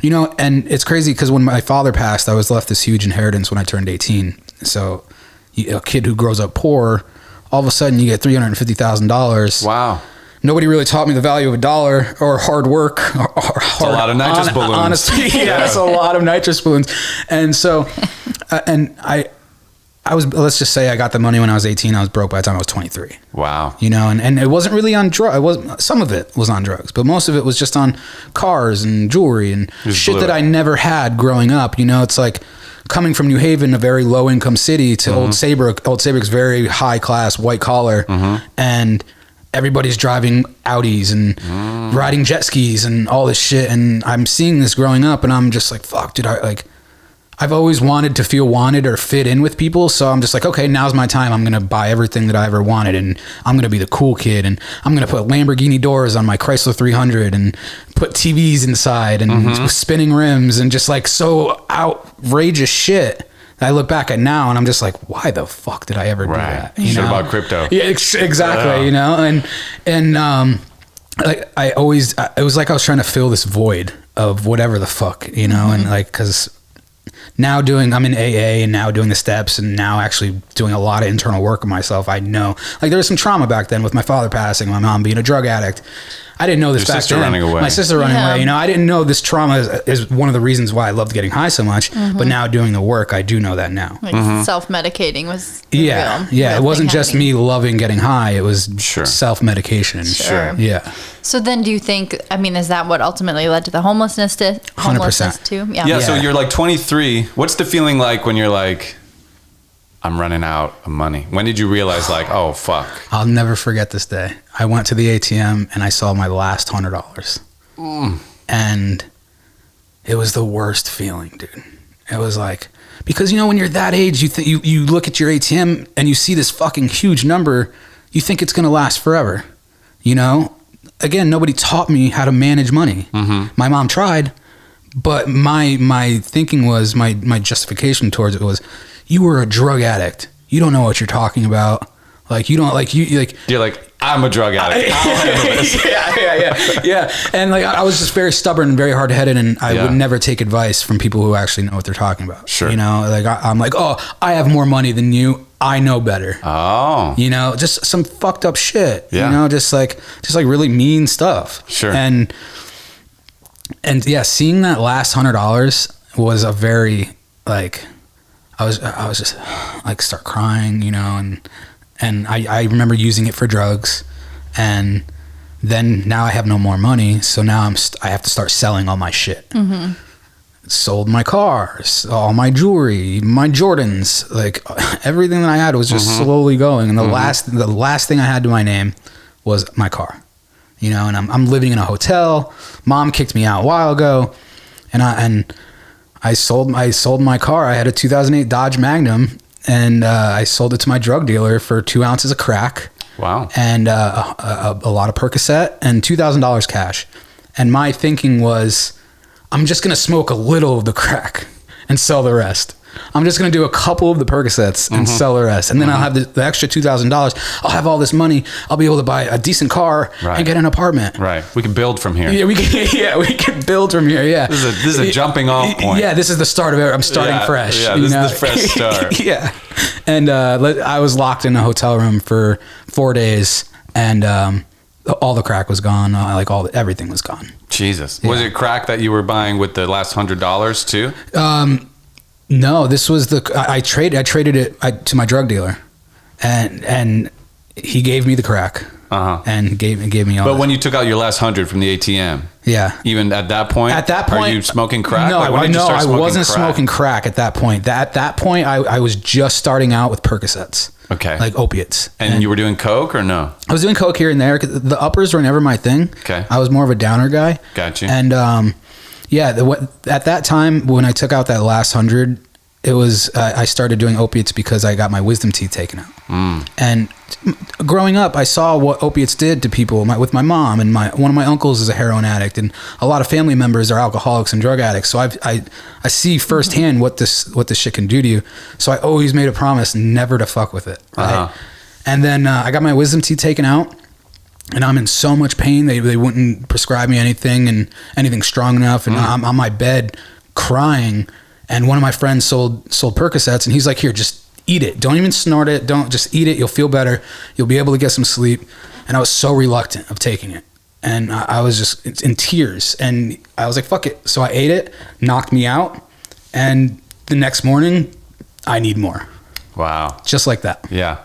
you know, and it's crazy because when my father passed, I was left this huge inheritance when I turned 18. So a kid who grows up poor, all of a sudden you get $350,000. Wow. Nobody really taught me the value of a dollar or hard work. It's a lot of nitrous balloons. Honestly, it's a lot of nitrous balloons. And so, and I was, let's just say I got the money when I was 18. I was broke by the time I was 23. Wow. You know, and it wasn't really on drugs. Some of it was on drugs, but most of it was just on cars and jewelry and shit that I never had growing up. You know, it's like coming from New Haven, a very low income city, to Old Saybrook. Old Saybrook's very high class, white collar, and everybody's driving Audis and riding jet skis and all this shit. And I'm seeing this growing up, and I'm just like, fuck, dude, I've always wanted to feel wanted or fit in with people. So I'm just like, okay, now's my time. I'm going to buy everything that I ever wanted, and I'm going to be the cool kid, and I'm going to put Lamborghini doors on my Chrysler 300 and put TVs inside and spinning rims and just like so outrageous shit. I look back at now and I'm just like, why the fuck did I ever do that? You should have bought crypto. Yeah, exactly. You know, and like it was like I was trying to fill this void of whatever the fuck, you know, and like, cause now I'm in AA and now doing the steps and now actually doing a lot of internal work on myself. I know, like, there was some trauma back then with my father passing, my mom being a drug addict. I didn't know this back then. My sister running away. You know, I didn't know this trauma is one of the reasons why I loved getting high so much. But now doing the work, I do know that now. Like self-medicating was real it wasn't just me loving getting high. It was self-medication. Sure. Yeah. So then do you think, I mean, is that what ultimately led to the homelessness too? 100%. Yeah. So you're like 23. What's the feeling like when you're like, I'm running out of money? When did you realize, like, oh, fuck? I'll never forget this day. I went to the ATM and I saw my last $100. And it was the worst feeling, dude. It was like, because, you know, when you're that age, you look at your ATM and you see this fucking huge number, you think it's going to last forever. You know? Again, nobody taught me how to manage money. My mom tried, but my thinking was, my justification towards it was, you were a drug addict. You don't know what you're talking about. Like, you don't, like, you're like, I'm a drug addict. Yeah. And like, I was just very stubborn and very hard headed, and I would never take advice from people who actually know what they're talking about. Sure. You know, like, I'm like, oh, I have more money than you. I know better. Oh. You know, just some fucked up shit. Yeah. You know, just like really mean stuff. Sure. And yeah, seeing that last $100 was a very, like, I was just like, start crying, you know, and I remember using it for drugs, and then now I have no more money, so now I have to start selling all my shit. Sold my cars, all my jewelry, my Jordans, like everything that I had was just slowly going, and the last thing I had to my name was my car, you know, and I'm living in a hotel. Mom kicked me out a while ago, and I sold my car. I had a 2008 Dodge Magnum, and I sold it to my drug dealer for 2 ounces of crack. Wow. And a lot of Percocet and $2,000 cash. And my thinking was, I'm just going to smoke a little of the crack and sell the rest. I'm just going to do a couple of the Percocets and sell the rest. And then I'll have the extra $2,000. I'll have all this money. I'll be able to buy a decent car and get an apartment. Right. We can build from here. Yeah, we can build from here. Yeah. This is a jumping off point. Yeah, this is the start of it. I'm starting fresh. Yeah, this is the fresh start. Yeah. And I was locked in a hotel room for 4 days, and all the crack was gone. Everything was gone. Jesus. Yeah. Was it crack that you were buying with the last $100 too? No, this was I traded it to my drug dealer, and he gave me the crack. And gave me all. But when you took out your last 100 from the ATM, even at that point, are you smoking crack? No, I wasn't smoking crack at that point. At that point, I was just starting out with Percocets. Okay. Like opiates. And you were doing coke or no? I was doing coke here and there. The uppers were never my thing. Okay. I was more of a downer guy. Gotcha. And at that time when I took out that last 100, it was I started doing opiates because I got my wisdom teeth taken out. And growing up, I saw what opiates did to people. With my mom, and one of my uncles is a heroin addict, and a lot of family members are alcoholics and drug addicts. So I see firsthand what this shit can do to you. So I always made a promise never to fuck with it. Right? And then I got my wisdom teeth taken out, and I'm in so much pain. They wouldn't prescribe me anything strong enough, and I'm on my bed crying. And one of my friends sold Percocets, and he's like, "Here, just eat it. Don't even snort it. Don't, just eat it. You'll feel better. You'll be able to get some sleep." And I was so reluctant of taking it. And I was just in tears. And I was like, fuck it. So I ate it, knocked me out. And the next morning, I need more. Wow. Just like that. Yeah.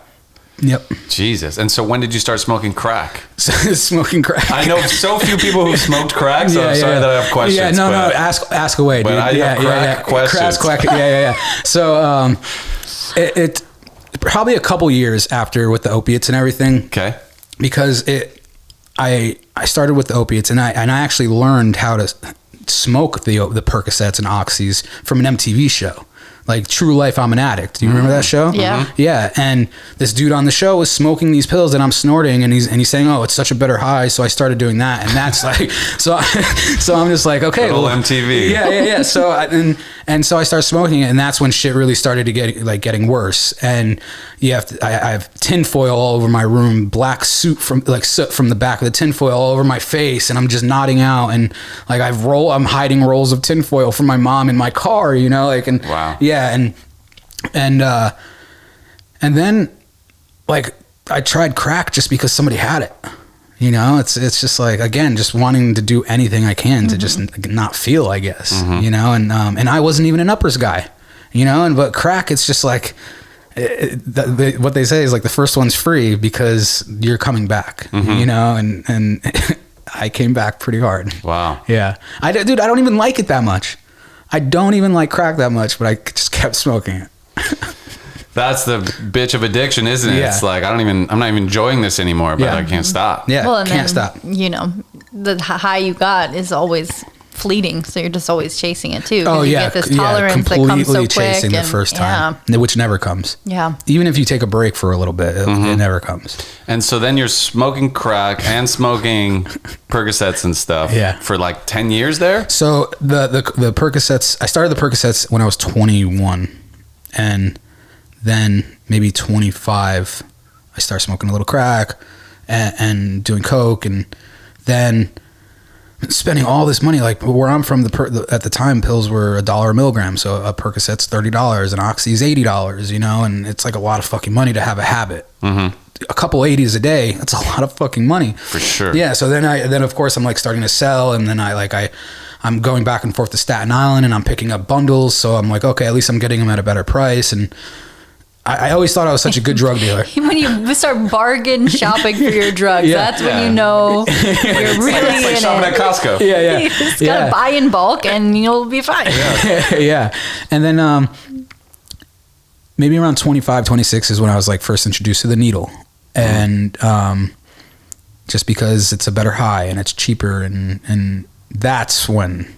Yep. Jesus. And so when did you start smoking crack? Smoking crack. I know so few people who smoked crack, so I'm sorry that I have questions. Yeah, no, ask away, dude. But I have crack questions. Ask crack. Yeah. So it probably a couple years after with the opiates and everything. Okay. Because I started with the opiates, and I actually learned how to smoke the Percocets and Oxys from an MTV show. Like True Life, I'm an Addict. Do you remember that show? Yeah. Yeah. And this dude on the show was smoking these pills that I'm snorting, and he's saying, "Oh, it's such a better high." So I started doing that, and that's like, so I'm just like, okay, well, MTV. Yeah. So so I started smoking it, and that's when shit really started to getting worse. And I have tinfoil all over my room, black soot from the back of the tinfoil all over my face, and I'm just nodding out, and like I'm hiding rolls of tinfoil from my mom in my car, wow. Yeah, and then like I tried crack just because somebody had it. It's just like, again, just wanting to do anything I can to just not feel, I guess. And I wasn't even an uppers guy. But crack, it's just like what they say is like the first one's free because you're coming back. And I came back pretty hard. Wow. Yeah. I don't even like it that much. I don't even like crack that much, but I just kept smoking it. That's the bitch of addiction, isn't it? Yeah. It's like, I'm not even enjoying this anymore, but I can't stop. Yeah, well, and can't stop. The high you got is always fleeting, so you're just always chasing it too. Oh, you yeah. get this tolerance that comes so quick. Chasing the first time, which never comes. Yeah. Even if you take a break for a little bit, it never comes. And so then you're smoking crack and smoking Percocets and stuff for like 10 years there? So the Percocets, I started the Percocets when I was 21, and then maybe 25, I started smoking a little crack and doing coke, and then spending all this money. Like where I'm from, at the time, pills were $1 a milligram, so a Percocet's $30, and Oxy's $80, and it's like a lot of fucking money to have a habit. A couple 80s a day, that's a lot of fucking money. For sure. Yeah, so then of course I'm like starting to sell, and then I'm going back and forth to Staten Island, and I'm picking up bundles, so I'm like, okay, at least I'm getting them at a better price. And I always thought I was such a good drug dealer. When you start bargain shopping for your drugs, that's when you know you're really it's like in shopping it. at Costco. Yeah. You just gotta buy in bulk, and you'll be fine. Yeah. And then maybe around 25, 26 is when I was like first introduced to the needle, and just because it's a better high and it's cheaper, and that's when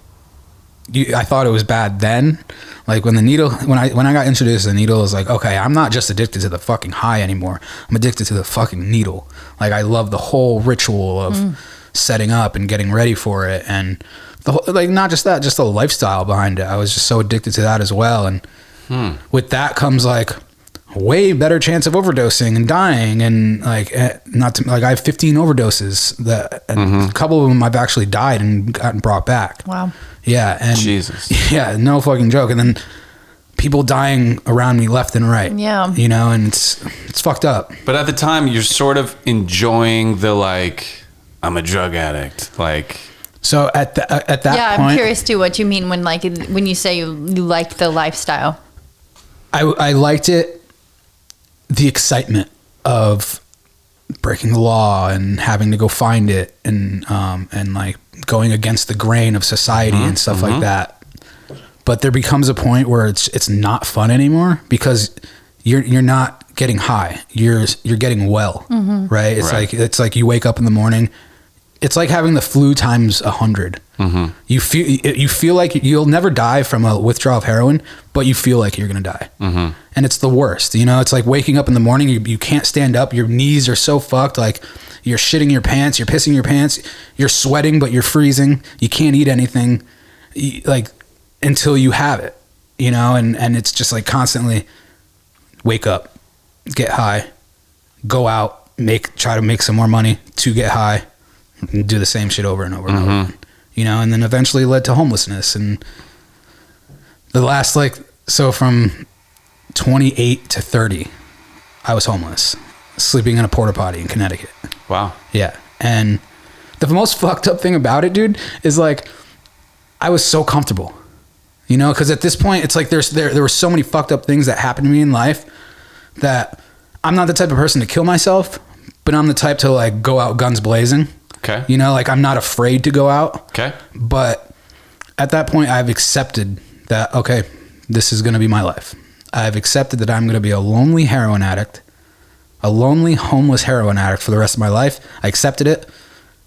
I thought it was bad then. Like when I got introduced to the needle, it was like, okay, I'm not just addicted to the fucking high anymore. I'm addicted to the fucking needle. Like I love the whole ritual of setting up and getting ready for it, and the whole, like not just that, just the lifestyle behind it. I was just so addicted to that as well. And With that comes like way better chance of overdosing and dying, and like not to, like I have 15 overdoses that, and a couple of them I've actually died and gotten brought back. Wow. Yeah, and Jesus. Yeah, no fucking joke. And then people dying around me left and right. Yeah. You know, and it's fucked up. But at the time, you're sort of enjoying the like, I'm a drug addict, like. So at that point, I'm curious too what you mean when you say you liked the lifestyle. I liked it, the excitement of breaking the law and having to go find it, and like going against the grain of society and stuff like that. But there becomes a point where it's not fun anymore, because you're not getting high. You're getting well, right? It's like you wake up in the morning. It's like having the flu times 100. You feel like you'll never die from a withdrawal of heroin, but you feel like you're gonna die, and it's the worst. You know, it's like waking up in the morning. You can't stand up. Your knees are so fucked. Like you're shitting your pants. You're pissing your pants. You're sweating, but you're freezing. You can't eat anything, like until you have it. You know, and it's just like constantly wake up, get high, go out, try to make some more money to get high. And do the same shit over and over and over, you know, and then eventually led to homelessness. And the last, so from 28 to 30, I was homeless, sleeping in a Port-o-Potty in Connecticut. Wow. Yeah. And the most fucked up thing about it, dude, is like, I was so comfortable, you know, because at this point, it's like there were so many fucked up things that happened to me in life that I'm not the type of person to kill myself, but I'm the type to like go out guns blazing. Okay. You know, like I'm not afraid to go out. Okay. But at that point, I've accepted that, okay, this is going to be my life. I've accepted that I'm going to be a lonely heroin addict, a lonely homeless heroin addict for the rest of my life. I accepted it.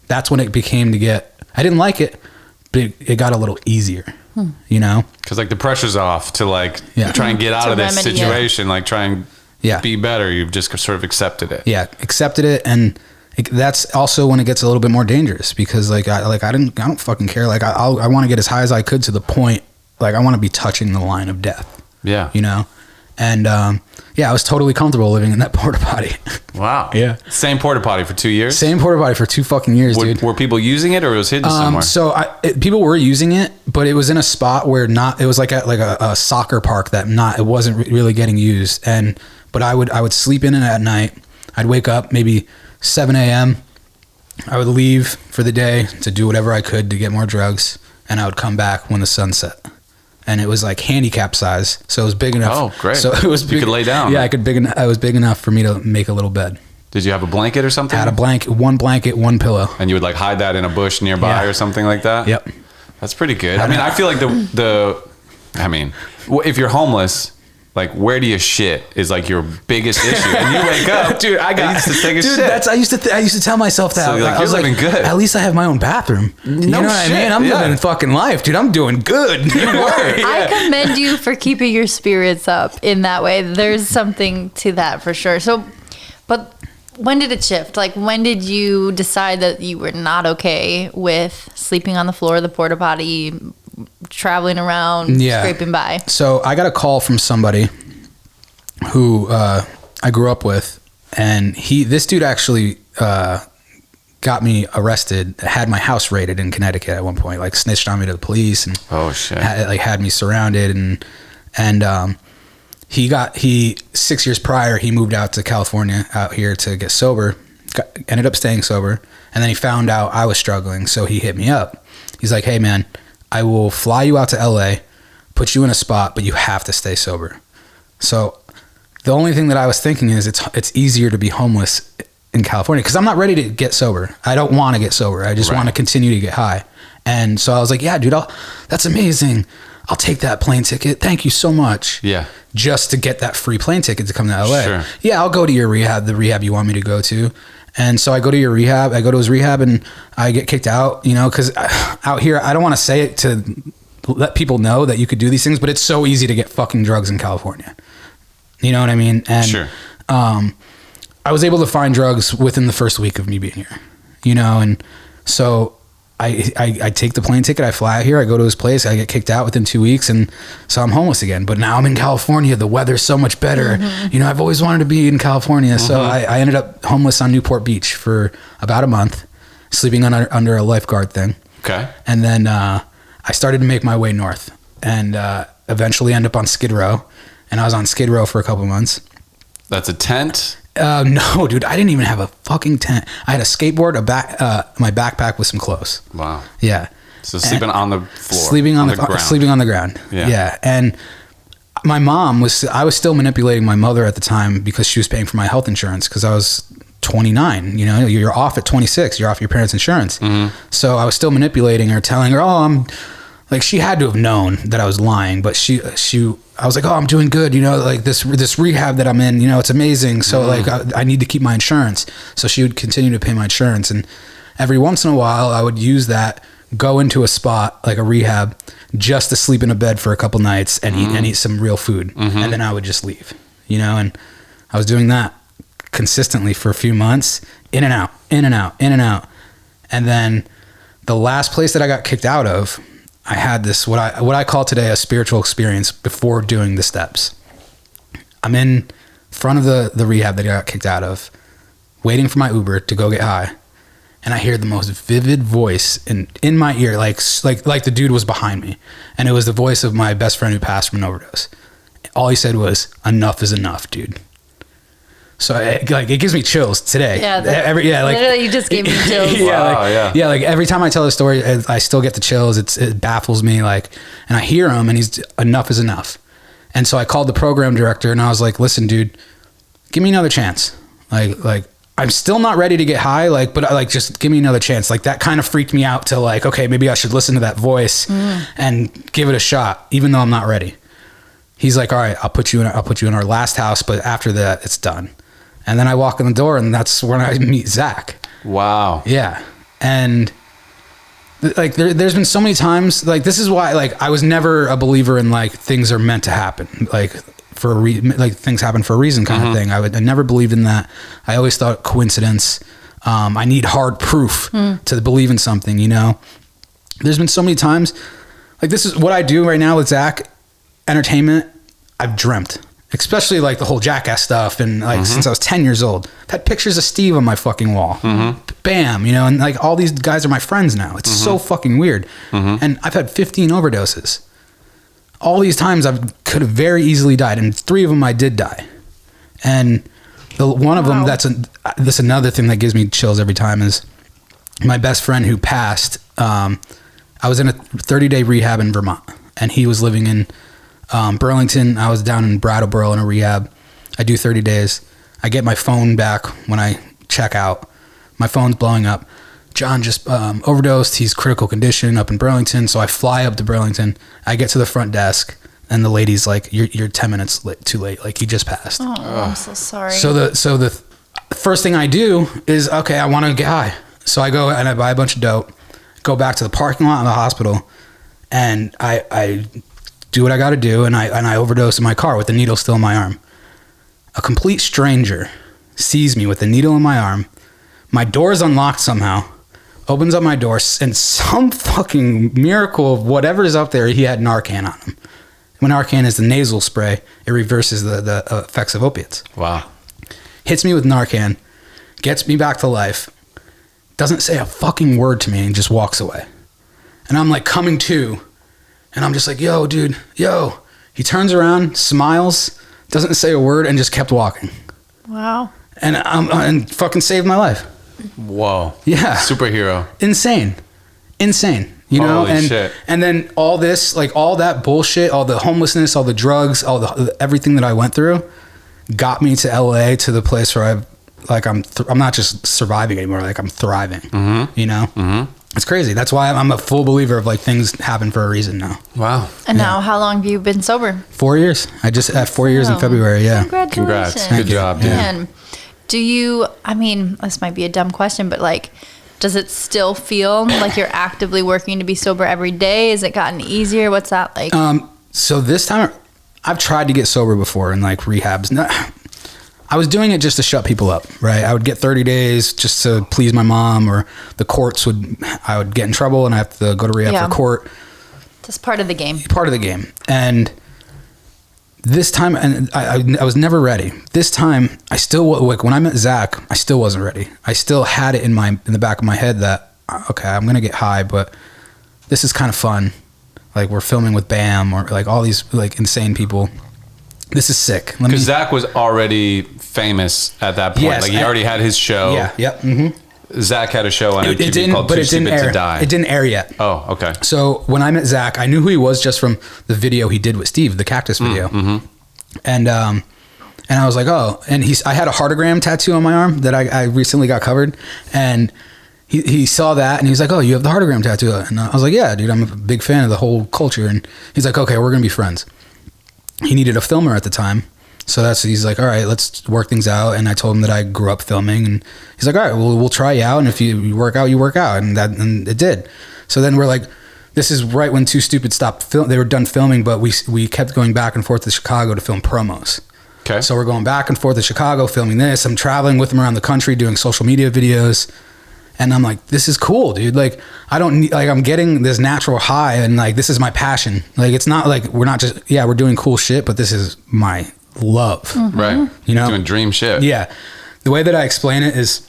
That's when it became I didn't like it, but it got a little easier, you know? Because like the pressure's off to like try and get out of this situation, like try and be better. You've just sort of accepted it. Yeah, accepted it. And that's also when it gets a little bit more dangerous, because I don't fucking care. Like I want to get as high as I could, to the point, like I want to be touching the line of death. Yeah. You know? And, I was totally comfortable living in that Port-o-Potty. Wow. Yeah. Same Port-o-Potty for 2 years? Same Port-o-Potty for 2 fucking years, dude. Were people using it, or it was hidden somewhere? So people were using it, but it was in a spot where it was like at a soccer park that it wasn't really getting used. But I would sleep in it at night. I'd wake up maybe 7 a.m. I would leave for the day to do whatever I could to get more drugs, and I would come back when the sun set. And it was like handicap size, so it was big enough. Oh, great! So it was big, you could lay down. Yeah, I was big enough for me to make a little bed. Did you have a blanket or something? I had one blanket, one pillow. And you would like hide that in a bush nearby or something like that? Yep. That's pretty good. I mean, I feel like if you're homeless, like where do you shit is like your biggest issue. And you wake up, dude. I used to take a shit. I used to tell myself that. So I was living good. At least I have my own bathroom. You know what I mean? I'm living fucking life, dude. I'm doing good. You were. I commend you for keeping your spirits up in that way. There's something to that for sure. So, but when did it shift? Like, when did you decide that you were not okay with sleeping on the floor of the Port-o-Potty, traveling around, scraping by? So I got a call from somebody who I grew up with, and this dude actually got me arrested, had my house raided in Connecticut at one point, like snitched on me to the police, and had me surrounded, and he 6 years prior, he moved out to California out here to get sober, ended up staying sober, and then he found out I was struggling, so he hit me up. He's like, hey man, I will fly you out to LA, put you in a spot, but you have to stay sober. So the only thing that I was thinking is it's easier to be homeless in California, because I'm not ready to get sober. I don't want to get sober. I just want to continue to get high. And so I was like, yeah, dude, that's amazing. I'll take that plane ticket. Thank you so much. Yeah. Just to get that free plane ticket to come to LA. Sure. Yeah, I'll go to your rehab, the rehab you want me to go to. And so I go to your rehab, I go to his rehab, and I get kicked out, you know, because out here, I don't want to say it to let people know that you could do these things, but it's so easy to get fucking drugs in California. You know what I mean? And I was able to find drugs within the first week of me being here, you know, and so I take the plane ticket, I fly out here, I go to his place, I get kicked out within 2 weeks, and so I'm homeless again. But now I'm in California, the weather's so much better. You know, I've always wanted to be in California. So I ended up homeless on Newport Beach for about a month, sleeping under a lifeguard thing. Okay. And then I started to make my way north, and eventually end up on Skid Row. And I was on Skid Row for a couple months. That's a tent? No, dude, I didn't even have a fucking tent. I had a skateboard, my backpack with some clothes. Wow. Yeah. So sleeping on the floor. Sleeping on the ground. Sleeping on the ground. Yeah. And my mom I was still manipulating my mother at the time because she was paying for my health insurance because I was 29. You know, you're off at 26. You're off your parents' insurance. So I was still manipulating her, telling her, like, she had to have known that I was lying, but I was like, I'm doing good. You know, like this rehab that I'm in, you know, it's amazing. So like, I need to keep my insurance. So she would continue to pay my insurance. And every once in a while I would use that, go into a spot like a rehab just to sleep in a bed for a couple nights and eat some real food. And then I would just leave, you know, and I was doing that consistently for a few months, in and out, in and out, in and out. And then the last place that I got kicked out of, I had this, what I call today a spiritual experience before doing the steps. I'm in front of the rehab that I got kicked out of, waiting for my Uber to go get high. And I hear the most vivid voice in my ear, like the dude was behind me. And it was the voice of my best friend who passed from an overdose. All he said was, "Enough is enough, dude." So it gives me chills today. Literally, you just gave me chills. Like every time I tell the story, I still get the chills. It baffles me. Like, and I hear him, and he's enough is enough. And so I called the program director, and I was like, "Listen, dude, give me another chance. Like I'm still not ready to get high. Like, but just give me another chance." Like that kind of freaked me out to like, okay, maybe I should listen to that voice and give it a shot, even though I'm not ready. He's like, "All right, I'll put you in our last house, but after that, it's done." And then I walk in the door, and that's when I meet Zach. Wow. Yeah. And like there's been so many times, like this is why like I was never a believer in like things are meant to happen, like for like things happen for a reason kind of thing. I never believed in that. I always thought coincidence. I need hard proof to believe in something, you know. There's been so many times, like this is what I do right now with Zach, entertainment. I've dreamt. Especially like the whole Jackass stuff, and like since I was 10 years old, I've had pictures of Steve on my fucking wall. Bam, you know, and like all these guys are my friends now. It's so fucking weird. And I've had 15 overdoses. All these times I could have very easily died, and 3 of them I did die. And one of them, that's another thing that gives me chills every time, is my best friend who passed. I was in a 30-day rehab in Vermont, and he was living in Burlington. I was down in Brattleboro in a rehab. I do 30 days. I get my phone back when I check out. My phone's blowing up. John just overdosed. He's critical condition up in Burlington. So I fly up to Burlington. I get to the front desk, and the lady's like, "You're 10 minutes too late. Like, he just passed." Oh, I'm so sorry. So the first thing I do is, okay, I want to get high. So I go and I buy a bunch of dope, go back to the parking lot of the hospital, and I do what I got to do, and I overdose in my car with the needle still in my arm. A complete stranger sees me with the needle in my arm. My door is unlocked somehow, opens up my door, and some fucking miracle of whatever's up there, he had Narcan on him. When Narcan is the nasal spray, it reverses the effects of opiates. Wow. Hits me with Narcan, gets me back to life, doesn't say a fucking word to me, and just walks away. And I'm like coming to, and I'm just like, "Yo, dude, yo." He turns around, smiles, doesn't say a word, and just kept walking. Wow. And fucking saved my life. Whoa. Yeah. Superhero. Insane. You know, Holy shit. And then all this, like all that bullshit, all the homelessness, all the drugs, all the everything that I went through, got me to LA, to the place where I'm not just surviving anymore. Like I'm thriving. You know. It's crazy. That's why I'm a full believer of like things happen for a reason now. Wow. And now, how long have you been sober? 4 years. I just had 4 years in February. Yeah. Congratulations. Good job, dude. And do you, I mean, this might be a dumb question, but like, does it still feel like you're actively working to be sober every day? Has it gotten easier? What's that like? So this time I've tried to get sober before in like rehabs. I was doing it just to shut people up, right? I would get 30 days just to please my mom, or the courts I would get in trouble and I have to go to rehab for court. Just part of the game. Part of the game. And this time, and I was never ready. This time, I still, like when I met Zach, I still wasn't ready. I still had it in the back of my head that, okay, I'm going to get high, but this is kind of fun. Like we're filming with Bam or like all these like insane people. This is sick. Because Zach was already famous at that point. Yes, like he already had his show. Yeah. Yep. Mm-hmm. Zach had a show on MTV called Too Stupid to Die. It didn't air yet. Oh, okay. So when I met Zach, I knew who he was just from the video he did with Steve, the cactus video. Mm-hmm. And I was like, oh, and I had a heartogram tattoo on my arm that I recently got covered, and he saw that and he was like, oh, you have the heartogram tattoo. And I was like, yeah, dude, I'm a big fan of the whole culture. And he's like, okay, we're gonna be friends. He needed a filmer at the time. So he's like, all right, let's work things out. And I told him that I grew up filming, and he's like, all right, well, we'll try you out. And if you work out, you work out. And it did. So then we're like, this is right when Too Stupid stopped they were done filming, but we kept going back and forth to Chicago to film promos. Okay. So we're going back and forth to Chicago filming this. I'm traveling with him around the country doing social media videos. And I'm like, this is cool, dude. Like, I don't need, like, I'm getting this natural high, and like, this is my passion. Like, it's not like we're not just, we're doing cool shit, but this is my love. Mm-hmm. Right. You know? Doing dream shit. Yeah. The way that I explain it is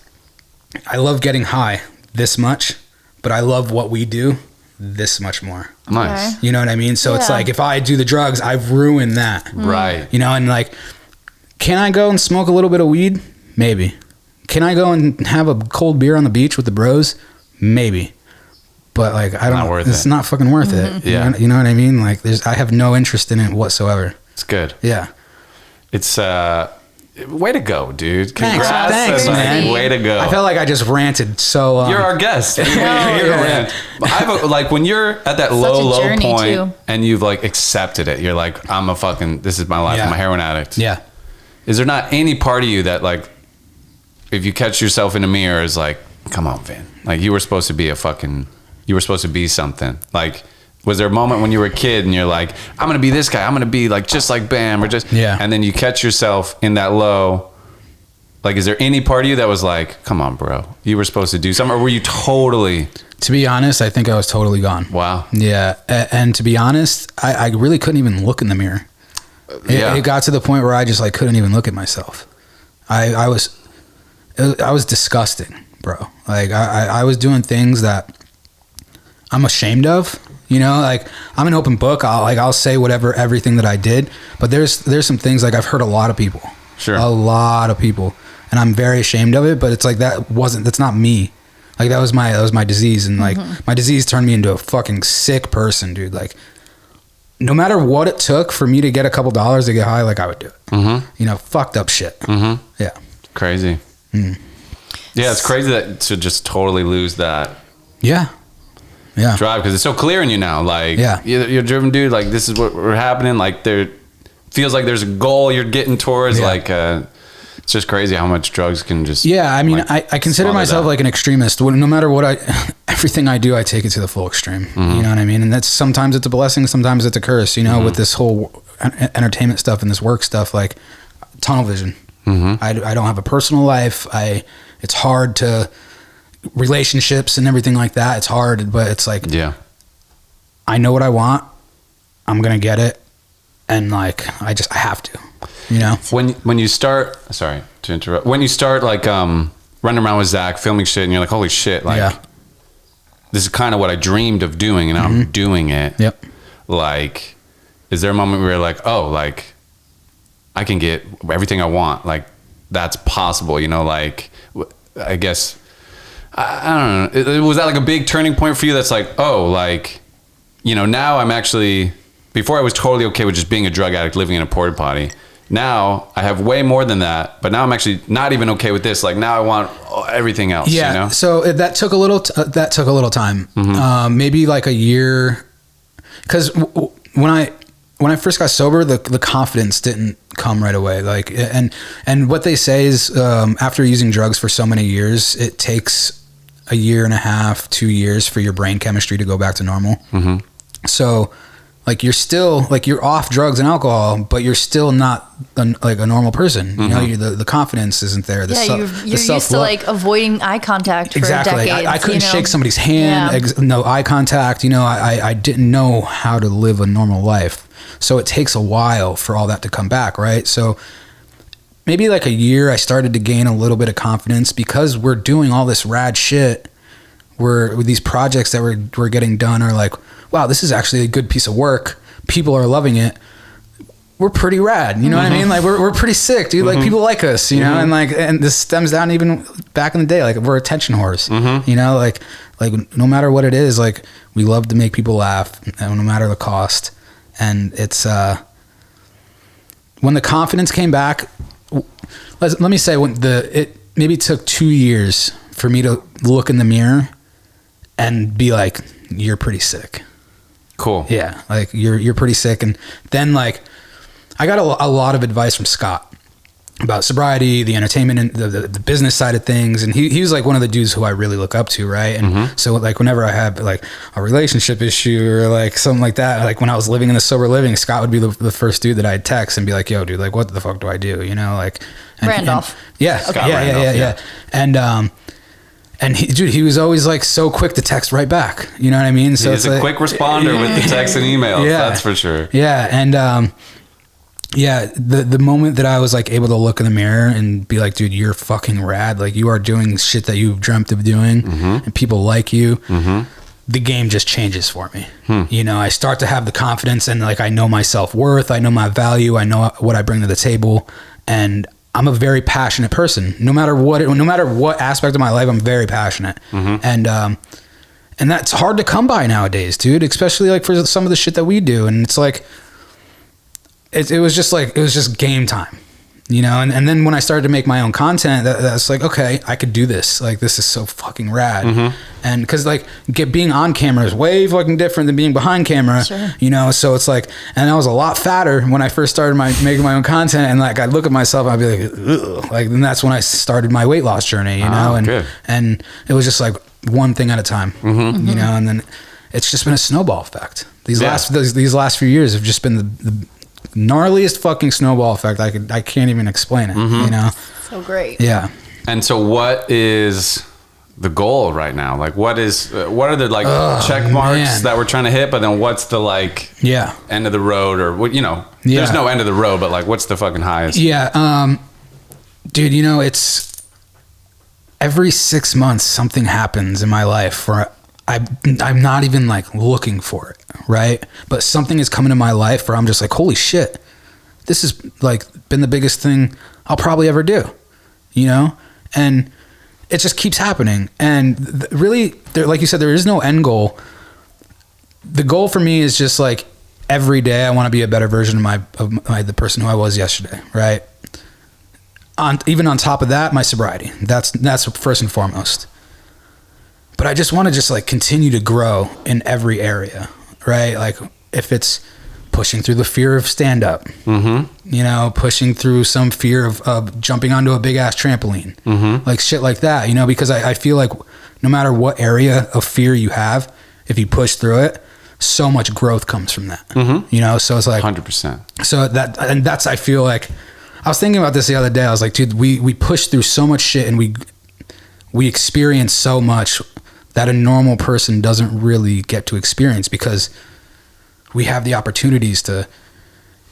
I love getting high this much, but I love what we do this much more. Nice. Okay. You know what I mean? So it's like, if I do the drugs, I've ruined that. Right. You know, and like, can I go and smoke a little bit of weed? Maybe. Can I go and have a cold beer on the beach with the bros? Maybe. But like, it's not fucking worth it. Yeah. You know what I mean? Like, I have no interest in it whatsoever. It's good. Yeah. It's way to go, dude. Congrats. Thanks, man. Way to go. I felt like I just ranted so You're our guest. You're a rant. But like when you're at that low point too, and you've like accepted it, you're like, this is my life. I'm a heroin addict. Yeah. Is there not any part of you that like, if you catch yourself in a mirror, is like, come on, Vin. Like you were supposed to be something. Like, was there a moment when you were a kid and you're like, I'm going to be this guy. I'm going to be like, just like Bam or just, and then you catch yourself in that low. Like, is there any part of you that was like, come on, bro, you were supposed to do something? Or were you totally? To be honest, I think I was totally gone. Wow. Yeah. And to be honest, I really couldn't even look in the mirror. It got to the point where I just like couldn't even look at myself. I was disgusting, bro. Like I was doing things that I'm ashamed of, you know, like I'm an open book. I'll say everything that I did, but there's some things like I've hurt a lot of people, a lot of people, and I'm very ashamed of it, but it's like, that's not me. Like that was my disease. And like my disease turned me into a fucking sick person, dude. Like no matter what it took for me to get a couple dollars to get high, like I would do it, you know, fucked up shit. Yeah. Crazy. Yeah, it's crazy to just totally lose that drive, because it's so clear in you now. Like, you're a driven dude. Like, this is what we're happening. Like, there feels like there's a goal you're getting towards. Like, it's just crazy how much drugs can just. Yeah, I mean, like, I consider myself like an extremist. No matter what everything I do, I take it to the full extreme. You know what I mean? And that's, sometimes it's a blessing, sometimes it's a curse. You know, with this whole entertainment stuff and this work stuff, like tunnel vision. I don't have a personal life. It's hard to relationships and everything like that. It's hard, but it's like, I know what I want. I'm going to get it. And like, I have to, you know, when you start, sorry to interrupt, when you start like, running around with Zach filming shit and you're like, holy shit. Like this is kind of what I dreamed of doing, and I'm doing it. Yep. Like, is there a moment where you're like, oh, like I can get everything I want? Like, that's possible, you know, like, I guess, I don't know. Was that like a big turning point for you? That's like, oh, like, you know, now I'm actually, before I was totally okay with just being a drug addict living in a Port-o-Potty. Now I have way more than that, but now I'm actually not even okay with this. Like, now I want everything else. Yeah. You know? So that took a little time, maybe like a year. Cause when I first got sober, the confidence didn't come right away. Like, and what they say is, after using drugs for so many years, it takes a year and a half, 2 years for your brain chemistry to go back to normal. So like you're still like you're off drugs and alcohol, but you're still not like a normal person. You know, the confidence isn't there. You're used to like avoiding eye contact for decades. I couldn't shake somebody's hand. No eye contact. You know, I didn't know how to live a normal life. So it takes a while for all that to come back, right? So maybe like a year, I started to gain a little bit of confidence because we're doing all this rad shit. With these projects that we're getting done are like, wow, this is actually a good piece of work. People are loving it. We're pretty rad, you know what I mean? Like we're pretty sick, dude. Like people like us, you know, and this stems down even back in the day. Like we're attention whores, you know, like no matter what it is, like we love to make people laugh, no matter the cost. And it's when the confidence came back. Let me say it maybe took 2 years for me to look in the mirror and be like, you're pretty sick. Cool. Yeah. Like you're pretty sick. And then like, I got a lot of advice from Scott about sobriety, the entertainment and the business side of things. And he was like one of the dudes who I really look up to. Right. And so like, whenever I have like a relationship issue or like something like that, like when I was living in the sober living, Scott would be the first dude that I'd text and be like, yo dude, like what the fuck do I do? You know, like, Randolph. And he was always like so quick to text right back. You know what I mean? So he's a quick responder with the text and emails. Yeah. That's for sure. Yeah. And, the moment that I was like able to look in the mirror and be like, dude, you're fucking rad. Like you are doing shit that you've dreamt of doing and people like you. The game just changes for me. You know, I start to have the confidence and like, I know my self-worth. I know my value. I know what I bring to the table. And I'm a very passionate person. No matter what aspect of my life, I'm very passionate. And that's hard to come by nowadays, dude, especially like for some of the shit that we do. And it's like, it was just game time, you know? And then when I started to make my own content, that's like, okay, I could do this. Like, this is so fucking rad. And cause like being on camera is way fucking different than being behind camera, you know? So it's like, and I was a lot fatter when I first started making my own content. And like, I'd look at myself, I'd be like, ugh. Like, and that's when I started my weight loss journey, you know? And it was just like one thing at a time, you know? And then it's just been a snowball effect. These last few years have just been the gnarliest fucking snowball effect. I can't even explain it, you know? So great. Yeah. And so what is the goal right now? Like what are the like check marks that we're trying to hit, but then what's the like end of the road or what, you know, there's no end of the road, but like what's the fucking highest? Dude, you know, it's every 6 months something happens in my life where I'm not even like looking for it, right? But something is coming in my life where I'm just like, holy shit, this has like been the biggest thing I'll probably ever do, you know? And it just keeps happening. And really, like you said, there is no end goal. The goal for me is just like every day I want to be a better version of the person who I was yesterday, right? Even on top of that, my sobriety. That's first and foremost. But I just want to just like continue to grow in every area, right? Like if it's pushing through the fear of stand up, you know, pushing through some fear of jumping onto a big ass trampoline, like shit like that, you know, because I feel like no matter what area of fear you have, if you push through it, so much growth comes from that, you know? So it's like 100%. So that's, I feel like I was thinking about this the other day. I was like, dude, we push through so much shit and we experience so much that a normal person doesn't really get to experience because we have the opportunities to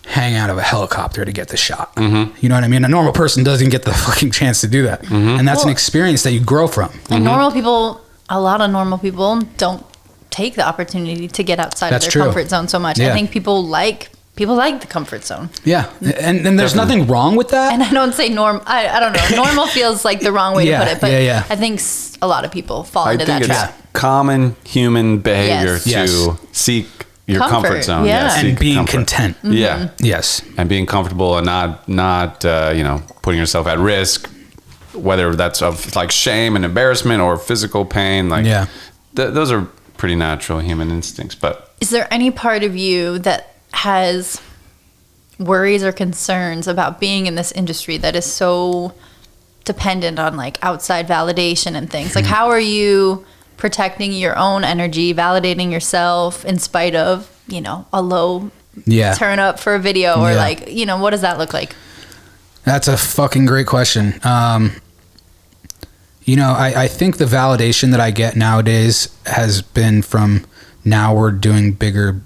hang out of a helicopter to get the shot. You know what I mean? A normal person doesn't get the fucking chance to do that. And that's an experience that you grow from. And a lot of normal people don't take the opportunity to get outside of their comfort zone so much. I think people like the comfort zone. Yeah. And there's nothing wrong with that. And I don't say I don't know. Normal feels like the wrong way to put it, but I think a lot a lot of people fall into that trap. Common human behavior to seek your comfort zone. And being content. Yes. And being comfortable and not you know, putting yourself at risk, whether that's of like shame and embarrassment or physical pain. Like those are pretty natural human instincts. But is there any part of you that has worries or concerns about being in this industry that is so dependent on like outside validation and things? Like how are you protecting your own energy, validating yourself in spite of a low turn up for a video, or like, what does that look like? That's a fucking great question. I think the validation that I get nowadays has been from, now we're doing bigger.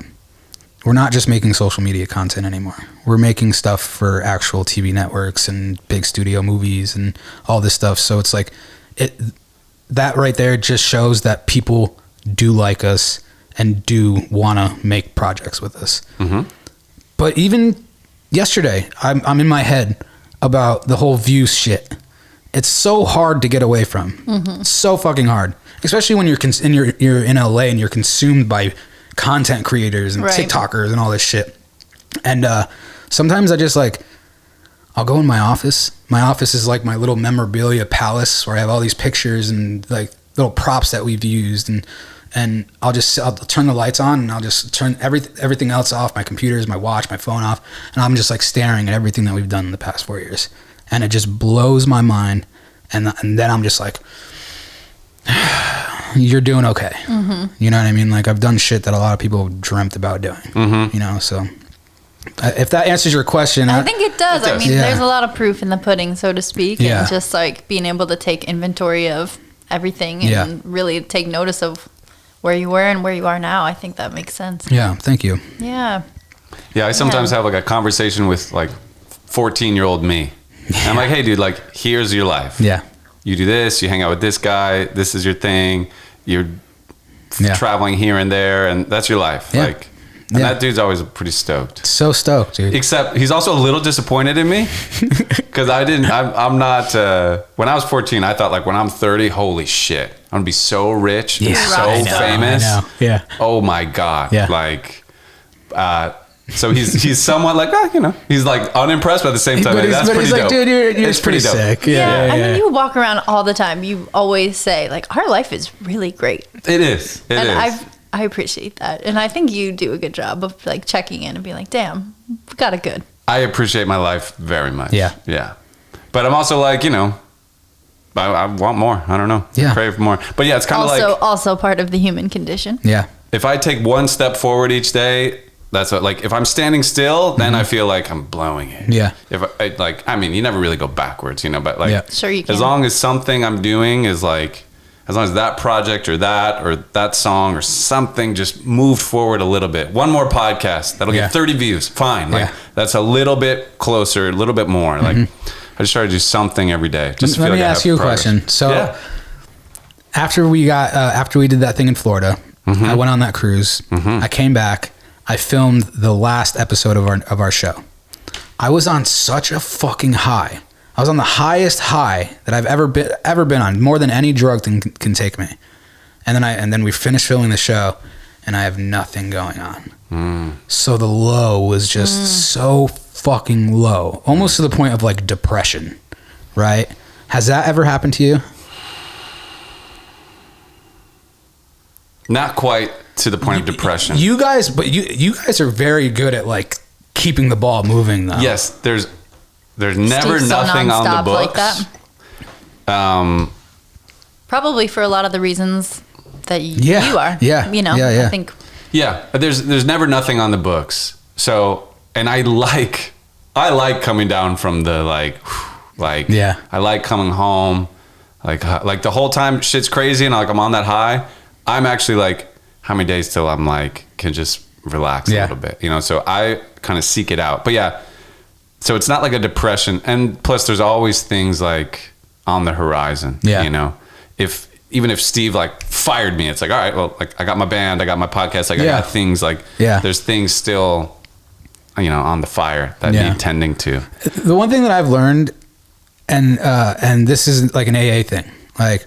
We're not just making social media content anymore. We're making stuff for actual TV networks and big studio movies and all this stuff. So it's like, that right there just shows that people do like us and do want to make projects with us. Mm-hmm. But even yesterday, I'm in my head about the whole views shit. It's so hard to get away from. Mm-hmm. It's so fucking hard, especially when you're in LA and you're consumed by content creators and TikTokers and all this shit. And sometimes I just I'll go in my office. My office is like my little memorabilia palace where I have all these pictures and like little props that we've used, and I'll turn the lights on and I'll just turn everything else off, my computers, my watch, my phone off, and I'm just like staring at everything that we've done in the past 4 years, and it just blows my mind. And then I'm just like, you're doing okay. Mm-hmm. You know what I mean? Like, I've done shit that a lot of people dreamt about doing. Mm-hmm. So if that answers your question, I think it does. I mean, there's a lot of proof in the pudding, so to speak, and just like being able to take inventory of everything and really take notice of where you were and where you are now. I think that makes sense. Yeah. Thank you. Yeah. Yeah. I sometimes have like a conversation with like 14-year-old me. And I'm like, hey dude, like, here's your life. Yeah. You do this, you hang out with this guy, this is your thing, you're traveling here and there, and that's your life. Yeah. Like, and that dude's always pretty stoked. So stoked, dude. Except he's also a little disappointed in me because I'm not, when I was 14, I thought like when I'm 30, holy shit, I'm gonna be so rich and so famous. I know. Yeah. Oh my God. Yeah. Like, so he's somewhat like, he's like unimpressed, but at the same time, that's pretty dope. Dude, you're pretty dope. Sick. Yeah. I mean, you walk around all the time. You always say like, our life is really great. It is. It is. I appreciate that. And I think you do a good job of like checking in and being like, damn, we got it good. I appreciate my life very much. Yeah. Yeah. But I'm also like, I want more. I don't know. Yeah. I crave more. But yeah, it's kind of also part of the human condition. Yeah. If I take one step forward each day, that's what, like, if I'm standing still, then I feel like I'm blowing it. Yeah. You never really go backwards, but like, sure you can. As long as something I'm doing is like, as long as that project or that song or something just moved forward a little bit. One more podcast that'll get 30 views. Fine. Like, that's a little bit closer, a little bit more. Mm-hmm. Like, I just try to do something every day. Just Let me ask you a question. So after we did that thing in Florida, I went on that cruise. I came back. I filmed the last episode of our show. I was on such a fucking high. I was on the highest high that I've ever been on, more than any drug thing can take me. And then we finished filming the show, and I have nothing going on. So the low was just so fucking low, almost to the point of like depression, right? Has that ever happened to you? Not quite to the point of depression. You guys are very good at like keeping the ball moving, though. Yes, there's never nothing on the books. Like that. Probably for a lot of the reasons that you are. Yeah. I think. Yeah, there's never nothing on the books. So, and I like coming down from the I like coming home, like the whole time shit's crazy and I'm on that high. I'm actually like, how many days till I'm like can just relax a little bit, So I kind of seek it out. But yeah, so it's not like a depression, and plus there's always things like on the horizon. Yeah, even if Steve like fired me, it's like, all right, well, like I got my band, I got my podcast, like I got things like there's things still, on the fire that need tending to. The one thing that I've learned, and this is like an AA thing, like.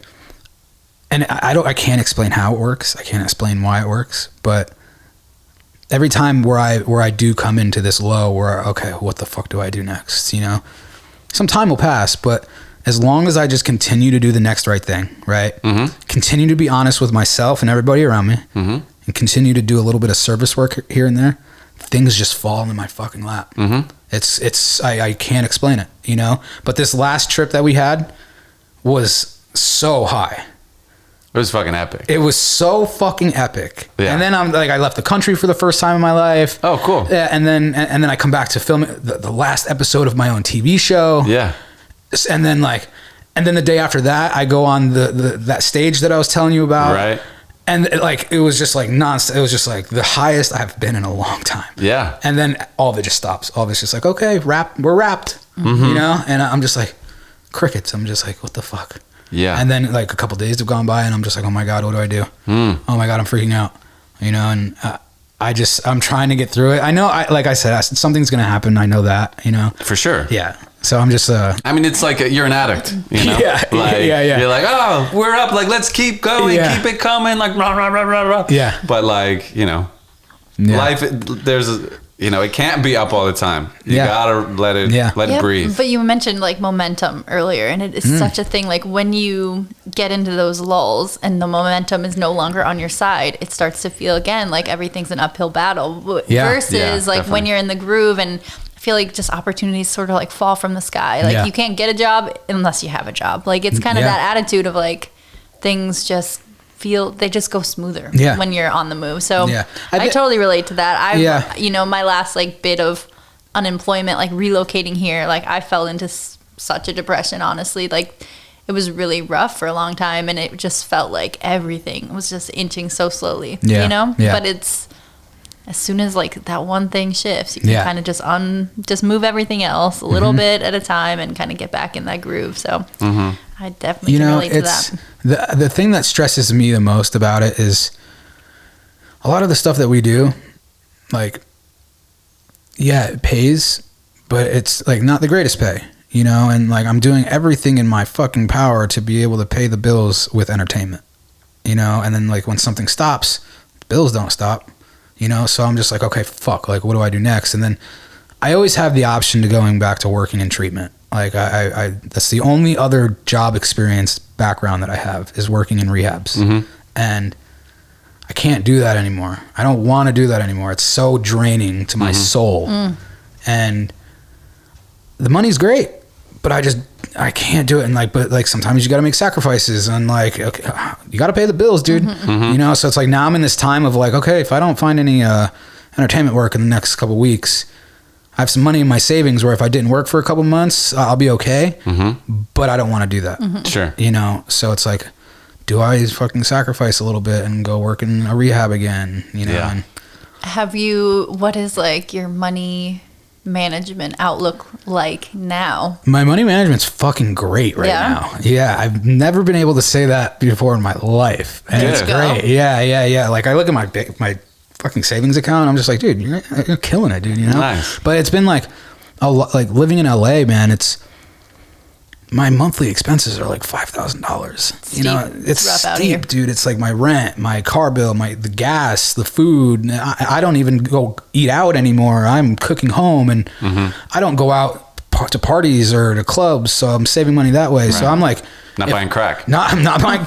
And I can't explain how it works. I can't explain why it works. But every time where I do come into this low, where okay, what the fuck do I do next? Some time will pass, but as long as I just continue to do the next right thing, right? Mm-hmm. Continue to be honest with myself and everybody around me, and continue to do a little bit of service work here and there, things just fall into my fucking lap. Mm-hmm. I can't explain it, But this last trip that we had was so high. It was fucking epic. It was so fucking epic. Yeah. And then I left the country for the first time in my life. Oh, cool. Yeah, and then I come back to film the last episode of my own TV show. Yeah. And then the day after that, I go on that stage that I was telling you about. Right. And it was just like nonstop. It was just like the highest I've been in a long time. Yeah. And then all of it just stops. All of it's just like, okay, we're wrapped. Mm-hmm. You know? And I'm just like, crickets. I'm just like, what the fuck? Yeah. And then like a couple days have gone by and I'm just like, oh my God, what do I do? Oh my God, I'm freaking out. You know, and I'm trying to get through it. I know, like I said, something's going to happen. I know that, you know. For sure. Yeah. So I'm just. I mean, it's like you're an addict, you know? Yeah. Like, yeah. You're like, oh, we're up. Like, let's keep going. Yeah. Keep it coming. Like, rah, rah, rah, rah, rah. Yeah. But like, you know, Yeah. life, it can't be up all the time. You gotta let it breathe. But you mentioned like momentum earlier, and it is such a thing. Like when you get into those lulls and the momentum is no longer on your side, it starts to feel again like everything's an uphill battle. Yeah. Versus like when you're in the groove, and I feel like just opportunities sort of like fall from the sky. Like you can't get a job unless you have a job. Like it's kind of that attitude of like things just they just go smoother when you're on the move. So I totally relate to that. My last like bit of unemployment, like relocating here, like I fell into such a depression, honestly. Like it was really rough for a long time, and it just felt like everything was just inching so slowly, you know? But it's, as soon as like that one thing shifts, you can kind of just move everything else a little bit at a time and kind of get back in that groove. So I definitely can relate to that. The thing that stresses me the most about it is a lot of the stuff that we do, like, yeah, it pays, but it's like not the greatest pay, you know? And like, I'm doing everything in my fucking power to be able to pay the bills with entertainment, you know? And then like when something stops, the bills don't stop, you know? So I'm just like, okay, fuck, like, what do I do next? And then I always have the option to going back to working in treatment. Like I that's the only other job experience background that I have is working in rehabs. And I can't do that anymore. I don't want to do that anymore. It's so draining to my soul. And the money's great, but I can't do it. And like, but like sometimes you got to make sacrifices, and like, okay, you got to pay the bills, dude. You know? So it's like now I'm in this time of like, okay, if I don't find any entertainment work in the next couple of weeks, I have some money in my savings where if I didn't work for a couple months, I'll be okay. But I don't want to do that. Sure. You know? So it's like, do I fucking sacrifice a little bit and go work in a rehab again? You know? Yeah. What is like your money management outlook like now? My money management's fucking great right now. Yeah. I've never been able to say that before in my life. And it's great. Yeah. Like I look at my fucking savings account, I'm just like, dude, you're killing it, dude, you know? Nice. But it's been like like living in LA, man, it's my monthly expenses are like $5,000. You know, it's rough out steep, here, dude. It's like my rent, my car bill, the gas, the food. I don't even go eat out anymore. I'm cooking home, and I don't go out to parties or to clubs, so I'm saving money that way. Right. So I'm like, not buying crack. I'm not buying.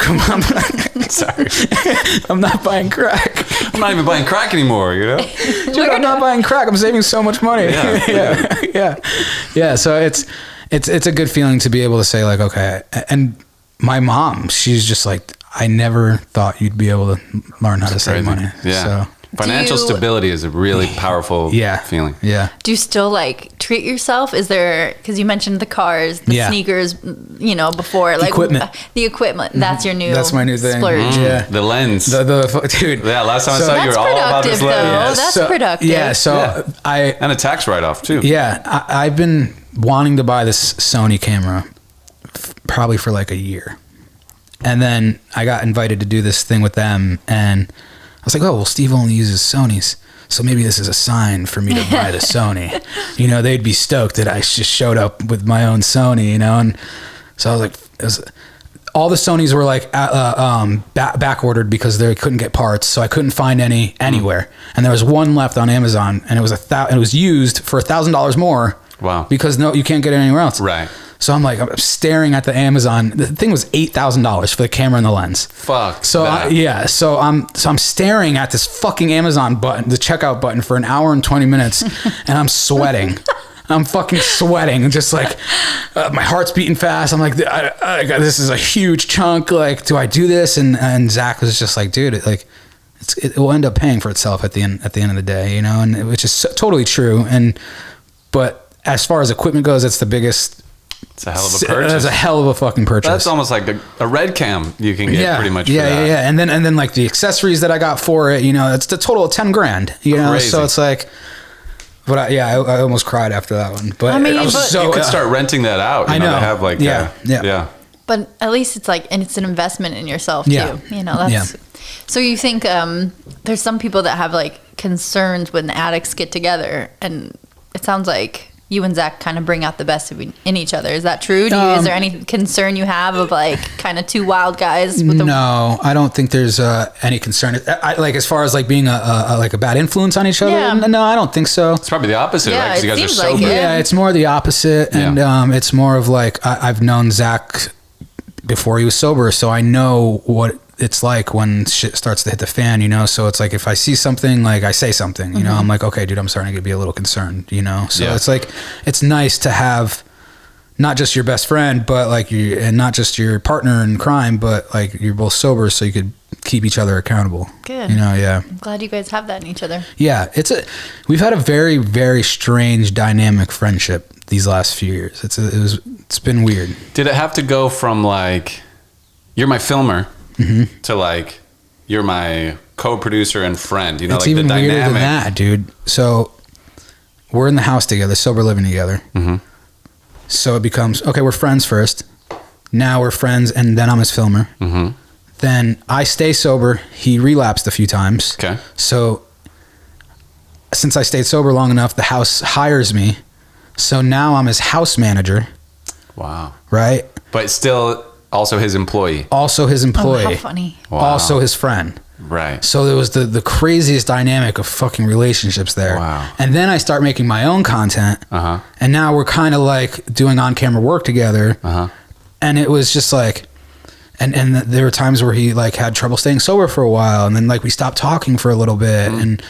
Sorry, I'm not buying crack. I'm not even buying crack anymore. You know, dude, I'm not buying crack. I'm saving so much money. Yeah. So it's a good feeling to be able to say like, okay. And my mom, she's just like, I never thought you'd be able to learn how to save money. Yeah. So financial stability is a really powerful feeling. Yeah. Do you still like treat yourself? Is there, because you mentioned the cars, the sneakers, you know, before, like the equipment. That's your new. That's my new thing. Splurge. Yeah. The lens. Dude. Yeah. Last time I saw you were all about this lens. That's productive. Yeah. So and a tax write-off too. Yeah. I've been wanting to buy this Sony camera probably for like a year. And then I got invited to do this thing with them, and I was like, oh, well, Steve only uses Sonys, so maybe this is a sign for me to buy the Sony. You know, they'd be stoked that I just showed up with my own Sony, you know? And so I was like, all the Sonys were like back ordered because they couldn't get parts, so I couldn't find any anywhere. And there was one left on Amazon, and it was used for $1,000 more. Wow. Because you can't get it anywhere else. Right. So I'm staring at the Amazon. The thing was $8,000 for the camera and the lens. Fuck. So so I'm staring at this fucking Amazon button, the checkout button, for an hour and 20 minutes, and I'm sweating. I'm fucking sweating and just like my heart's beating fast. I'm like, this is a huge chunk. Like, do I do this? And Zach was just like, dude, it will end up paying for itself at the end of the day, you know, and which is totally true. But as far as equipment goes, it's the biggest. It's a hell of a purchase. That's a hell of a fucking purchase. That's almost like a red cam you can get pretty much. Yeah. And then like the accessories that I got for it, you know, it's the total of $10,000, you know? Crazy. So it's like, but I almost cried after that one, but I mean, You could start renting that out. I know. They have like, yeah. But at least it's like, and it's an investment in yourself too. Yeah. You know, that's, so you think there's some people that have like concerns when the addicts get together, and it sounds like you and Zach kind of bring out the best in each other. Is that true? Is there any concern you have of like kind of two wild guys? No, I don't think there's any concern. Like as far as like being a bad influence on each other. Yeah. No, I don't think so. It's probably the opposite, Yeah, right? Because you it guys are seems like sober. it. Yeah, it's more the opposite, and it's more of like I've known Zach before he was sober, so I know what it's like when shit starts to hit the fan, you know. So it's like if I see something, like I say something, you know, I'm like, okay, dude, I'm starting to be a little concerned, you know. So it's like it's nice to have not just your best friend, but like you, and not just your partner in crime, but like you're both sober, so you could keep each other accountable. Good. You know, yeah. I'm glad you guys have that in each other. Yeah, we've had a very, very strange dynamic friendship these last few years. It's been weird. Did it have to go from like you're my filmer to like you're my co-producer and friend? You know, It's like even the weirder dynamic. than that, dude. So we're in the house together, sober living together. So it becomes, okay, we're friends first. Now we're friends, and then I'm his filmer. Then I stay sober. He relapsed a few times. Okay. So since I stayed sober long enough, the house hires me. So now I'm his house manager. Wow. Right? But still also his employee. Also his Oh, employee. how funny. Wow. Also his friend. Right. So there was the craziest dynamic of fucking relationships there. Wow. And then I start making my own content. And now we're kind of like doing on-camera work together. And it was just like, and there were times where he like had trouble staying sober for a while, and then like we stopped talking for a little bit, and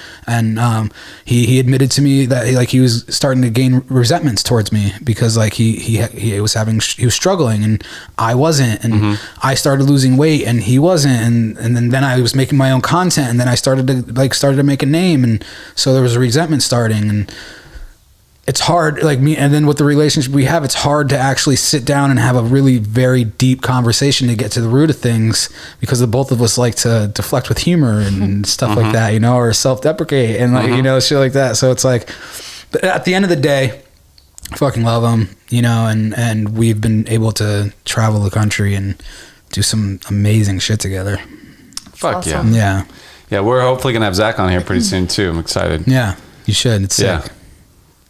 he admitted to me that he was starting to gain resentments towards me because like he was struggling and I wasn't, and I started losing weight and he wasn't, and then I was making my own content, and then I started to make a name, and so there was a resentment starting, and it's hard, like me, and then with the relationship we have, it's hard to actually sit down and have a really very deep conversation to get to the root of things, because the both of us like to deflect with humor and stuff like that, you know, or self-deprecate and like, you know, shit like that. So it's like, but at the end of the day, I fucking love him, you know, and we've been able to travel the country and do some amazing shit together. Fuck awesome. Yeah. Yeah, we're hopefully going to have Zach on here pretty soon too. I'm excited. Yeah, you should. It's sick.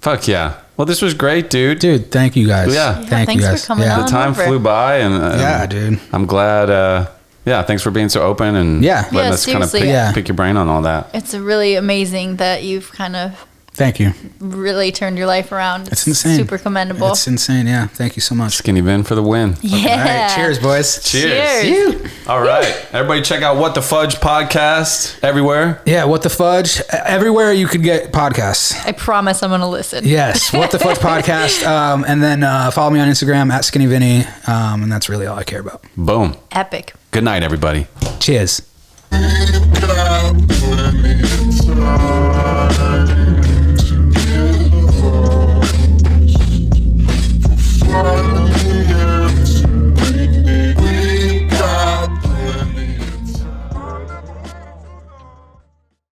Fuck yeah. Well, this was great, dude. Dude, thank you guys. Yeah. Thank you thanks guys. for coming on. The time over. flew by, and Yeah, dude. I'm glad. Thanks for being so open and letting us kind of seriously. pick your brain on all that. It's really amazing that you've kind of Thank you. really turned your life around. It's insane. Super commendable. It's insane. Yeah. Thank you so much. Skinny Vin for the win. Yeah. All right. Cheers, boys. Cheers. All right. Everybody check out What the Fudge podcast everywhere. Yeah. What the Fudge? Everywhere you could get podcasts. I promise I'm going to listen. Yes. What the Fudge podcast. And then follow me on Instagram at Skinny Vinny. And that's really all I care about. Boom. Epic. Good night, everybody. Cheers. Inside.